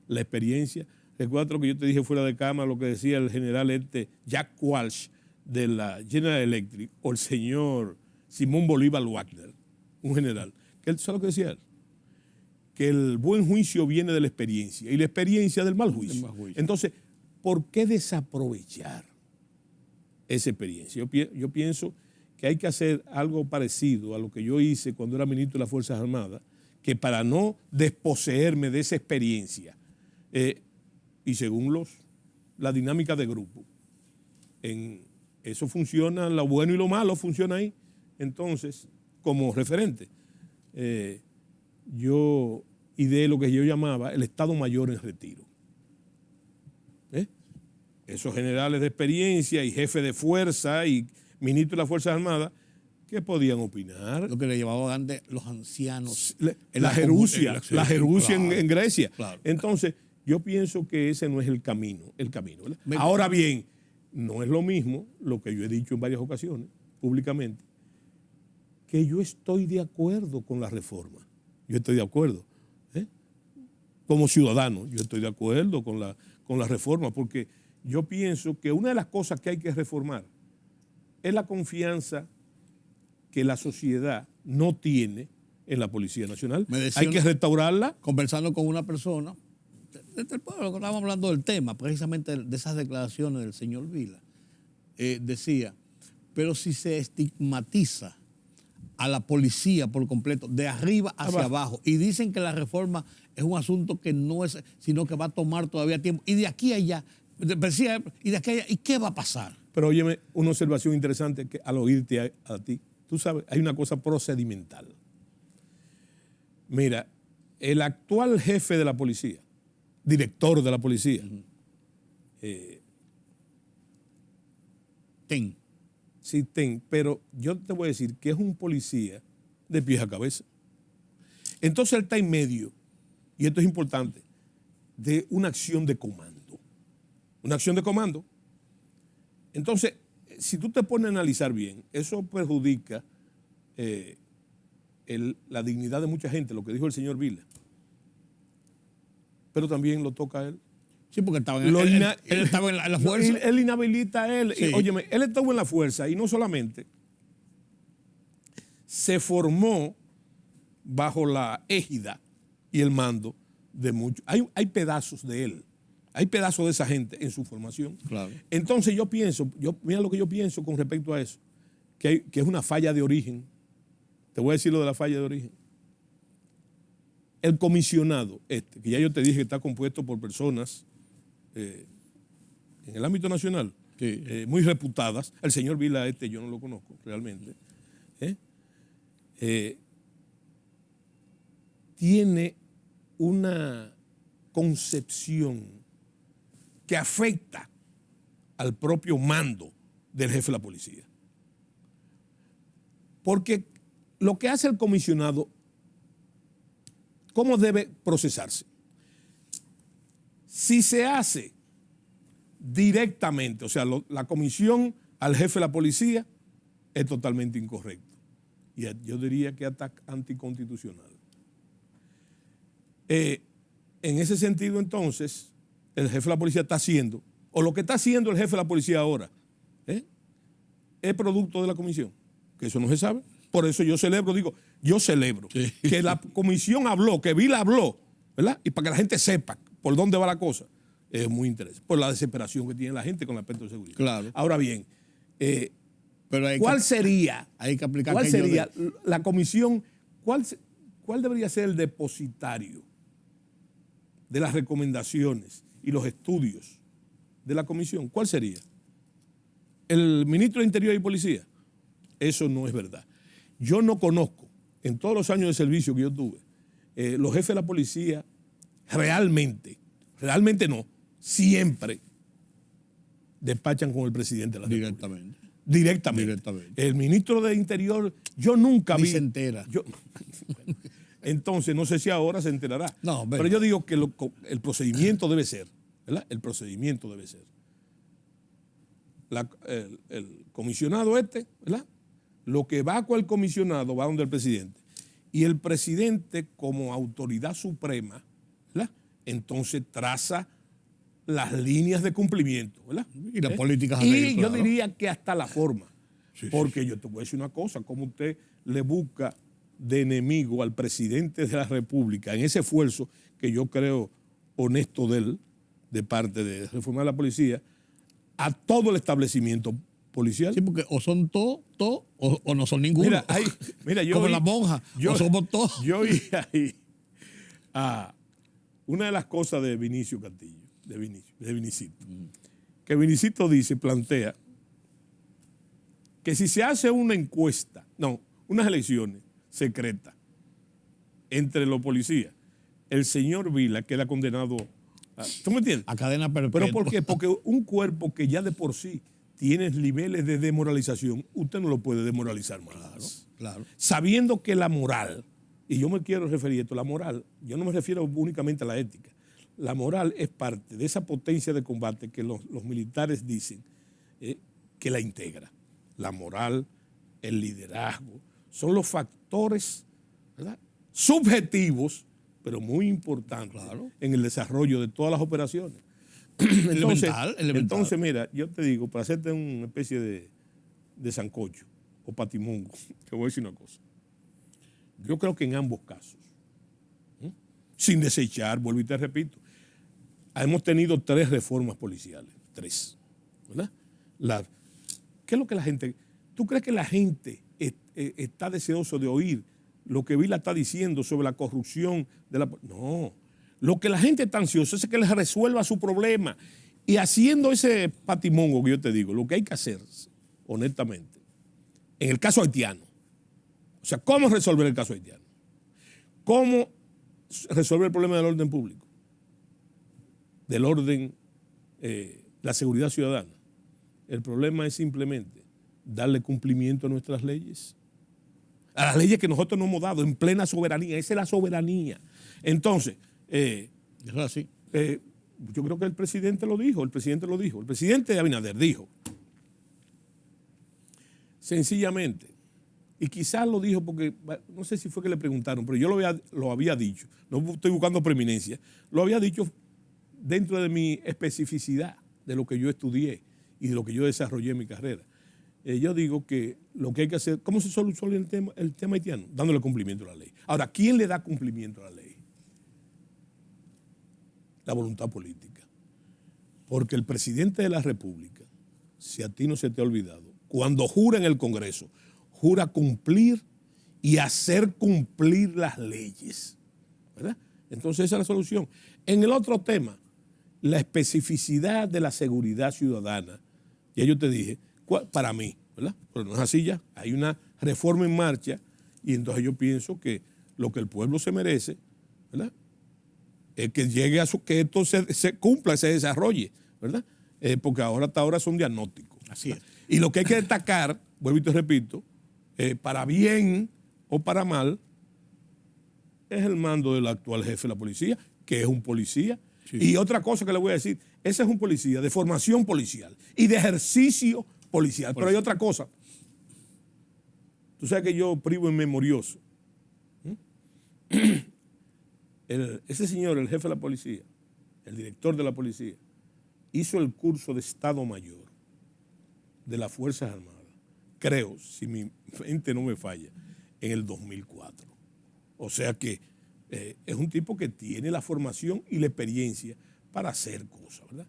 la experiencia. Recuerda lo que yo te dije fuera de cámara, lo que decía el general Jack Walsh de la General Electric, o el señor Simón Bolívar Wagner, un general. ¿Sabes lo que decía él? Que el buen juicio viene de la experiencia y la experiencia del mal juicio. Entonces, ¿por qué desaprovechar esa experiencia? Yo pienso que hay que hacer algo parecido a lo que yo hice cuando era ministro de las Fuerzas Armadas, que para no desposeerme de esa experiencia, y según la dinámica de grupo, eso funciona, lo bueno y lo malo funciona ahí. Entonces, como referente, yo ideé lo que yo llamaba el Estado Mayor en retiro. Esos generales de experiencia y jefes de fuerza y ministros de las Fuerzas Armadas, ¿qué podían opinar? Lo que le llevaban antes los ancianos. La jerusia claro, en Grecia. Claro. Entonces, yo pienso que ese no es el camino. ¿Verdad? Ahora bien, no es lo mismo lo que yo he dicho en varias ocasiones, públicamente, que yo estoy de acuerdo con la reforma. Yo estoy de acuerdo. Como ciudadano, yo estoy de acuerdo con la reforma, porque yo pienso que una de las cosas que hay que reformar es la confianza que la sociedad no tiene en la Policía Nacional. Hay que restaurarla. Conversando con una persona desde el pueblo, que estábamos hablando del tema, precisamente de esas declaraciones del señor Vila, decía, pero si se estigmatiza a la policía por completo, de arriba hacia abajo, y dicen que la reforma es un asunto que no es, sino que va a tomar todavía tiempo, y de aquí a allá, decía, y de aquí a allá, ¿y qué va a pasar? Pero óyeme, una observación interesante que al oírte a ti, tú sabes, hay una cosa procedimental. Mira, el actual jefe de la policía, director de la policía, Sí, pero yo te voy a decir que es un policía de pies a cabeza. Entonces él está en medio, y esto es importante, de una acción de comando. Una acción de comando. Entonces, si tú te pones a analizar bien, eso perjudica la dignidad de mucha gente, lo que dijo el señor Vila. Pero también lo toca a él. Sí, porque él estaba en la fuerza. Él inhabilita a él. Sí. Óyeme, él estuvo en la fuerza y no solamente se formó bajo la égida y el mando de muchos. Hay pedazos de él, hay pedazos de esa gente en su formación. Claro. Entonces yo pienso, mira lo que yo pienso con respecto a eso, que es una falla de origen. Te voy a decir lo de la falla de origen. El comisionado que ya yo te dije que está compuesto por personas en el ámbito nacional, sí, muy reputadas. El señor Vila yo no lo conozco realmente. Tiene una concepción que afecta al propio mando del jefe de la policía. Porque lo que hace el comisionado, ¿cómo debe procesarse? Si se hace directamente, o sea, la comisión al jefe de la policía, es totalmente incorrecto. Y yo diría que hasta anticonstitucional. En ese sentido, entonces, el jefe de la policía está haciendo, o lo que está haciendo el jefe de la policía ahora, es producto de la comisión, que eso no se sabe. Por eso yo celebro que la comisión habló, que Vila habló, ¿verdad? Y para que la gente sepa por dónde va la cosa, es muy interesante, por la desesperación que tiene la gente con el aspecto de seguridad. Claro. Ahora bien, Pero ¿cuál sería la comisión? ¿Cuál debería ser el depositario de las recomendaciones y los estudios de la comisión? ¿Cuál sería? ¿El ministro de Interior y Policía? Eso no es verdad. Yo no conozco, en todos los años de servicio que yo tuve, los jefes de la policía realmente no, siempre despachan con el presidente de la República. Directamente. El ministro de Interior, yo nunca vi. Ni se entera. Entonces, no sé si ahora se enterará. No, pero yo digo que el procedimiento debe ser, ¿verdad? El procedimiento debe ser. El comisionado ¿verdad? Lo que va con el comisionado va donde el presidente. Y el presidente, como autoridad suprema, ¿verdad? Entonces traza las líneas de cumplimiento, ¿verdad? Y las políticas a Y seguir, yo claro. diría que hasta la forma. Sí, porque sí. yo te voy a decir una cosa, como usted le busca de enemigo al presidente de la República en ese esfuerzo que yo creo honesto de él, de parte de reformar la policía, a todo el establecimiento policial. Sí, porque o son todos o no son ninguno. Mira, yo como la monja, o somos todos. Yo oí ahí una de las cosas de Vinicio Castillo, de Vinicito, que Vinicito plantea que si se hace una encuesta, unas elecciones secretas entre los policías, el señor Vila queda condenado ¿tú me entiendes? A cadena perpetua. ¿Pero por qué? Porque un cuerpo que ya de por sí tiene niveles de demoralización, usted no lo puede demoralizar más. Claro. Sabiendo que la moral, y yo me quiero referir a esto, la moral, yo no me refiero únicamente a la ética, la moral es parte de esa potencia de combate que los militares dicen que la integra. La moral, el liderazgo, son los factores, ¿verdad?, subjetivos, pero muy importantes, claro, en el desarrollo de todas las operaciones. Elemental. Entonces, mira, yo te digo, para hacerte una especie de sancocho o patimongo, te voy a decir una cosa. Yo creo que en ambos casos, sin desechar, vuelvo y te repito, hemos tenido 3 reformas policiales, 3, ¿verdad? ¿Qué es lo que la gente... ¿Tú crees que la gente está deseoso de oír lo que Vila está diciendo sobre la corrupción de la... No, lo que la gente está ansiosa es que les resuelva su problema. Y haciendo ese patimongo que yo te digo, lo que hay que hacer, honestamente, en el caso haitiano, o sea, ¿cómo resolver el caso haitiano? ¿Cómo resolver el problema del orden público? Del orden, la seguridad ciudadana. El problema es simplemente darle cumplimiento a nuestras leyes. A las leyes que nosotros nos hemos dado en plena soberanía. Esa es la soberanía. Entonces, eso es así. Yo creo que el presidente lo dijo. El presidente Abinader dijo, sencillamente, y quizás lo dijo porque, no sé si fue que le preguntaron, pero yo lo había dicho, no estoy buscando preeminencia, lo había dicho dentro de mi especificidad de lo que yo estudié y de lo que yo desarrollé en mi carrera. Yo digo que lo que hay que hacer, ¿cómo se soluciona el tema haitiano? Dándole cumplimiento a la ley. Ahora, ¿quién le da cumplimiento a la ley? La voluntad política. Porque el presidente de la República, si a ti no se te ha olvidado, cuando jura en el Congreso, jura cumplir y hacer cumplir las leyes, ¿verdad? Entonces esa es la solución. En el otro tema, la especificidad de la seguridad ciudadana, ya yo te dije, para mí, ¿verdad? Pero no es así ya. Hay una reforma en marcha y entonces yo pienso que lo que el pueblo se merece, ¿verdad?, es que llegue a que esto se cumpla, se desarrolle, ¿verdad? Porque hasta ahora son diagnósticos. Así es. Y lo que hay que destacar, vuelvo y te repito, para bien o para mal, es el mando del actual jefe de la policía, que es un policía. Sí. Y otra cosa que le voy a decir, ese es un policía de formación policial y de ejercicio policial. Pero hay otra cosa. Tú sabes que yo privo en memorioso. Ese señor, el jefe de la policía, el director de la policía, hizo el curso de Estado Mayor de las Fuerzas Armadas, creo, si mi mente no me falla, en el 2004. O sea que es un tipo que tiene la formación y la experiencia para hacer cosas, ¿verdad?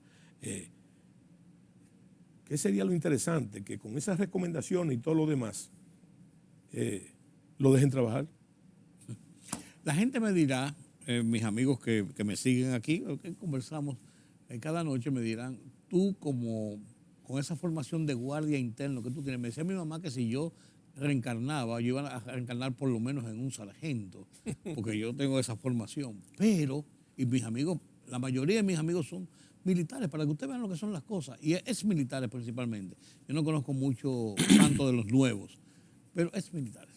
¿Qué sería lo interesante? Que con esas recomendaciones y todo lo demás, lo dejen trabajar. La gente me dirá, mis amigos que me siguen aquí, que conversamos cada noche, me dirán, tú como con esa formación de guardia interno que tú tienes, me decía mi mamá que si yo reencarnaba, yo iba a reencarnar por lo menos en un sargento, porque yo tengo esa formación. Pero, y mis amigos, la mayoría de mis amigos son militares, para que ustedes vean lo que son las cosas, y es militares principalmente. Yo no conozco mucho tanto de los nuevos, pero es militares.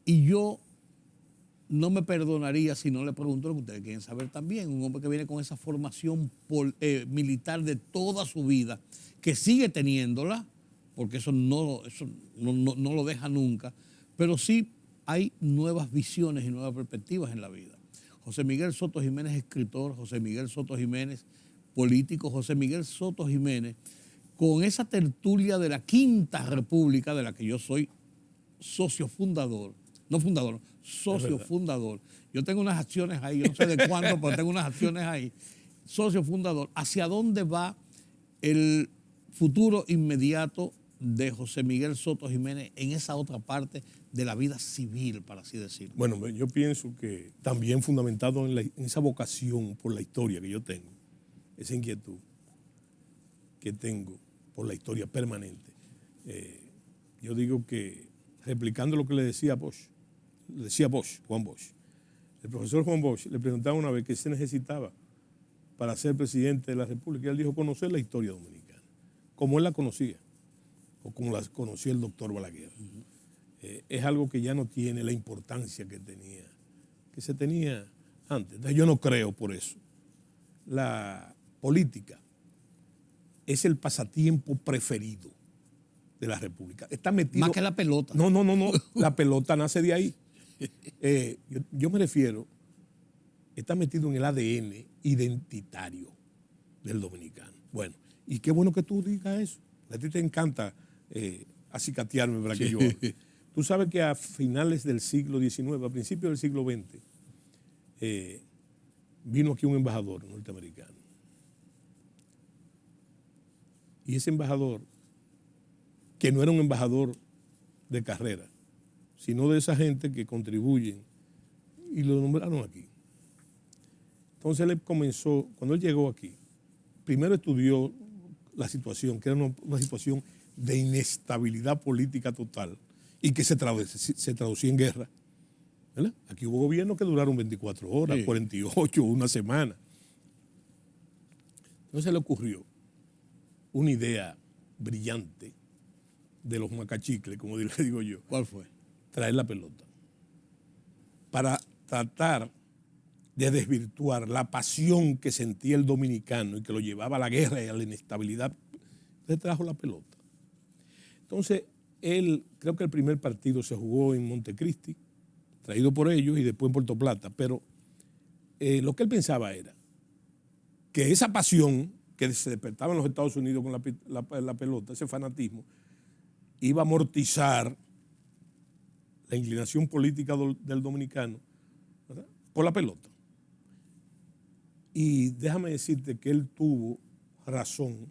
Y yo no me perdonaría si no le pregunto lo que ustedes quieren saber también. Un hombre que viene con esa formación militar de toda su vida, que sigue teniéndola, porque eso no lo deja nunca, pero sí hay nuevas visiones y nuevas perspectivas en la vida. José Miguel Soto Jiménez, escritor, José Miguel Soto Jiménez, político, José Miguel Soto Jiménez, con esa tertulia de la Quinta República, de la que yo soy socio fundador, no fundador, socio fundador. Yo tengo unas acciones ahí, yo no sé de cuándo, pero tengo unas acciones ahí. Socio fundador. ¿Hacia dónde va el futuro inmediato de José Miguel Soto Jiménez en esa otra parte de la vida civil, para así decirlo? Bueno, yo pienso que también fundamentado en esa vocación por la historia que yo tengo, esa inquietud que tengo por la historia permanente. Yo digo que, replicando lo que le decía Bosch, Juan Bosch, el profesor Juan Bosch le preguntaba una vez qué se necesitaba para ser presidente de la República, y él dijo conocer la historia dominicana, como él la conocía, o como la conocía el doctor Balaguer. Es algo que ya no tiene la importancia que se tenía antes. Entonces yo no creo por eso. La política es el pasatiempo preferido de la República. Está metido... Más que la pelota. No. La pelota nace de ahí. Yo me refiero, está metido en el ADN identitario del dominicano. Bueno, y qué bueno que tú digas eso. A ti te encanta acicatearme para que yo hable. Tú sabes que a finales del siglo XIX, a principios del siglo XX, vino aquí un embajador norteamericano. Y ese embajador, que no era un embajador de carrera, sino de esa gente que contribuyen, y lo nombraron aquí. Entonces él comenzó, cuando él llegó aquí, primero estudió la situación, que era una situación de inestabilidad política total y que se traducía en guerra. ¿Verdad? Aquí hubo gobiernos que duraron 24 horas, sí, 48, una semana. Entonces le ocurrió una idea brillante de los macachicles, como le digo yo. ¿Cuál fue? Traer la pelota. Para tratar de desvirtuar la pasión que sentía el dominicano y que lo llevaba a la guerra y a la inestabilidad. Entonces trajo la pelota. Entonces, creo que el primer partido se jugó en Montecristi, traído por ellos, y después en Puerto Plata. Pero lo que él pensaba era que esa pasión que se despertaba en los Estados Unidos con la pelota, ese fanatismo, iba a amortizar la inclinación política del dominicano, ¿verdad?, por la pelota. Y déjame decirte que él tuvo razón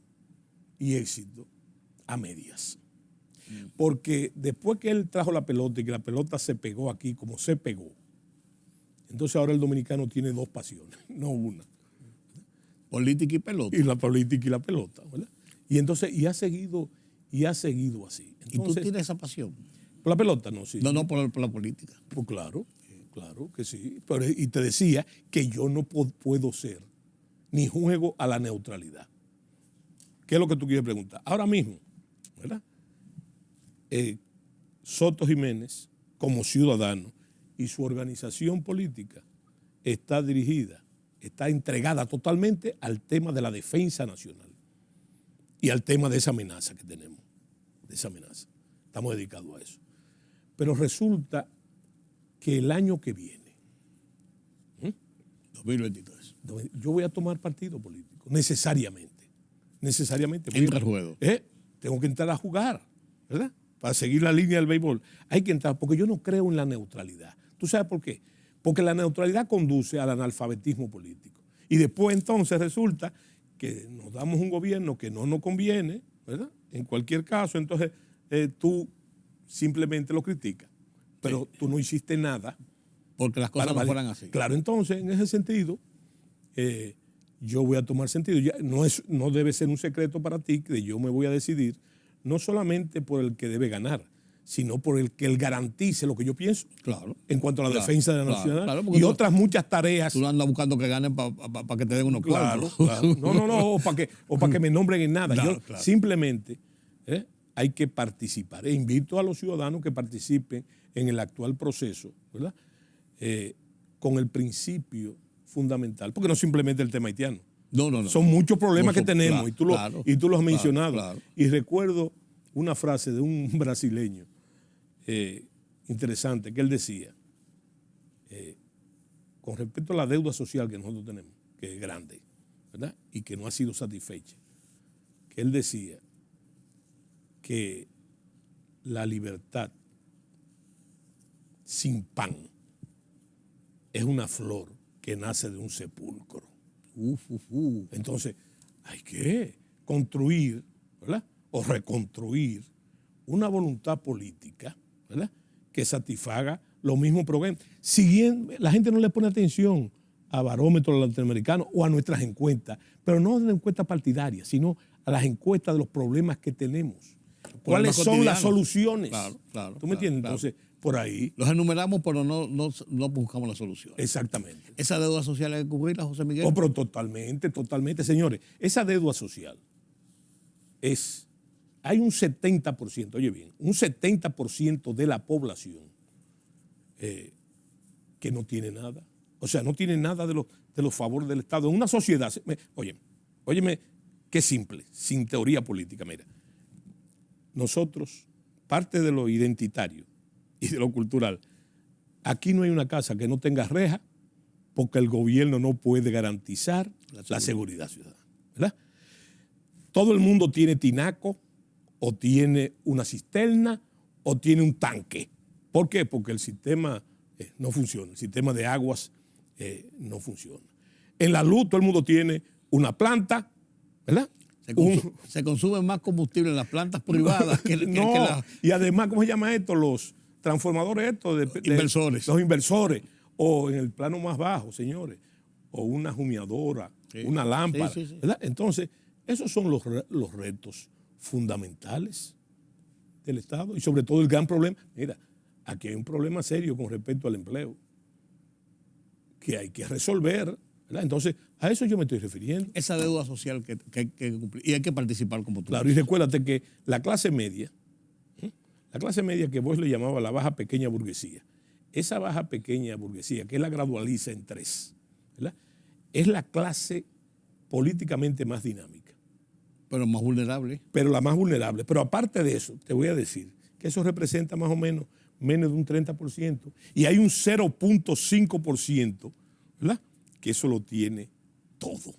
y éxito a medias. Porque después que él trajo la pelota y que la pelota se pegó aquí como se pegó, entonces ahora el dominicano tiene dos pasiones, no una. Política y pelota. Y la política y la pelota, ¿verdad? Y entonces, y ha seguido así. Entonces, ¿y tú tienes esa pasión? ¿Por la pelota? No, sí. No, por la política. Pues claro que sí. Pero, y te decía que yo no puedo ser, ni juego a la neutralidad. ¿Qué es lo que tú quieres preguntar? Ahora mismo, ¿verdad? Soto Jiménez, como ciudadano, y su organización política está dirigida, está entregada totalmente al tema de la defensa nacional y al tema de esa amenaza que tenemos, de esa amenaza. Estamos dedicados a eso. Pero resulta que el año que viene, 2023, yo voy a tomar partido político, necesariamente. Entra al juego. Tengo que entrar a jugar, ¿verdad? Para seguir la línea del béisbol. Hay que entrar, porque yo no creo en la neutralidad. ¿Tú sabes por qué? Porque la neutralidad conduce al analfabetismo político. Y después entonces resulta que nos damos un gobierno que no nos conviene, ¿verdad? En cualquier caso, entonces tú simplemente lo criticas, pero tú no hiciste nada. Porque las cosas no fueran así. Claro, entonces, en ese sentido, yo voy a tomar sentido. Ya, no debe ser un secreto para ti que yo me voy a decidir, no solamente por el que debe ganar, sino por el que él garantice lo que yo pienso. Claro. En cuanto a la defensa de la nacional. Claro, y otras muchas tareas. Tú no andas buscando que ganen para que te den unos cuartos. Claro. No, o para que me nombren en nada. Claro, Yo claro. simplemente hay que participar. E invito a los ciudadanos que participen en el actual proceso, ¿verdad? Con el principio fundamental, porque no simplemente el tema haitiano. No. Son muchos problemas que tenemos, claro, y tú lo has mencionado. Claro. Y recuerdo una frase de un brasileño interesante que él decía, con respecto a la deuda social que nosotros tenemos, que es grande, ¿verdad? Y que no ha sido satisfecha, que él decía que la libertad sin pan es una flor que nace de un sepulcro. Entonces, hay que construir, ¿verdad? O reconstruir una voluntad política, ¿verdad? Que satisfaga los mismos problemas. Si bien la gente no le pone atención a barómetros latinoamericanos o a nuestras encuestas, pero no a las encuestas partidarias, sino a las encuestas de los problemas que tenemos. ¿Cuáles son las soluciones? Claro. ¿Tú me entiendes? Claro. Entonces, por ahí. Los enumeramos, pero no buscamos la solución. Exactamente. ¿Esa deuda social hay que cubrirla, José Miguel? Oh, pero totalmente, señores. Esa deuda social hay un 70%, oye bien, un 70% de la población que no tiene nada. O sea, no tiene nada de los favores del Estado. En una sociedad, óyeme, qué simple, sin teoría política. Mira, nosotros, parte de lo identitario y de lo cultural, aquí no hay una casa que no tenga reja porque el gobierno no puede garantizar la seguridad ciudadana, ¿verdad? Todo el mundo tiene tinaco o tiene una cisterna o tiene un tanque. ¿Por qué? Porque el sistema no funciona, el sistema de aguas no funciona. En la luz todo el mundo tiene una planta, ¿verdad? Se consume más combustible en las plantas privadas y además, ¿cómo se llama esto? Los transformadores estos inversores. Los inversores. O en el plano más bajo, señores. O una humeadora, una lámpara. Sí. ¿Verdad? Entonces, esos son los retos fundamentales del Estado y sobre todo el gran problema. Mira, aquí hay un problema serio con respecto al empleo que hay que resolver, ¿verdad? Entonces, a eso yo me estoy refiriendo. Esa deuda social que hay que cumplir y hay que participar como tú. Claro, y recuérdate que la clase media que vos le llamabas la baja pequeña burguesía, esa baja pequeña burguesía, que él la gradualiza en 3, ¿verdad? Es la clase políticamente más dinámica. Pero más vulnerable. Pero la más vulnerable. Pero aparte de eso, te voy a decir que eso representa más o menos de un 30%. Y hay un 0.5%, ¿verdad? Que eso lo tiene todo.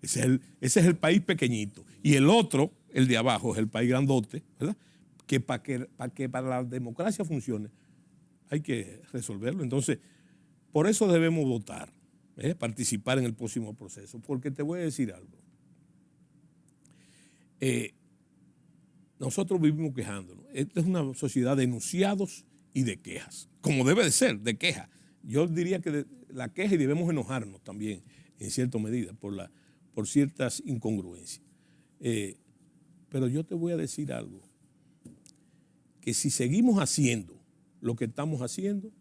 Ese es el país pequeñito. Y el otro, el de abajo, es el país grandote, ¿verdad? Que para la democracia funcione, hay que resolverlo. Entonces, por eso debemos votar, participar en el próximo proceso. Porque te voy a decir algo. Nosotros vivimos quejándonos. Esta es una sociedad de enunciados y de quejas, como debe de ser, de quejas. Yo diría que la queja y debemos enojarnos también, en cierta medida, por ciertas incongruencias. Pero yo te voy a decir algo, que si seguimos haciendo lo que estamos haciendo,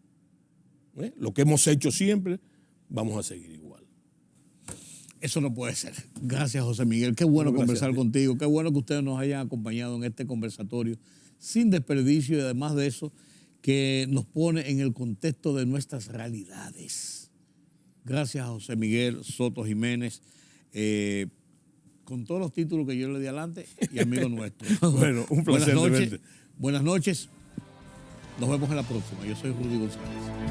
lo que hemos hecho siempre, vamos a seguir igual. Eso no puede ser. Gracias, José Miguel. Qué bueno conversar contigo. Qué bueno que ustedes nos hayan acompañado en este conversatorio sin desperdicio y además de eso, que nos pone en el contexto de nuestras realidades. Gracias a José Miguel Soto Jiménez, con todos los títulos que yo le di adelante y amigo nuestro. Bueno, un placer. Buenas noches. Nos vemos en la próxima. Yo soy Rudy González.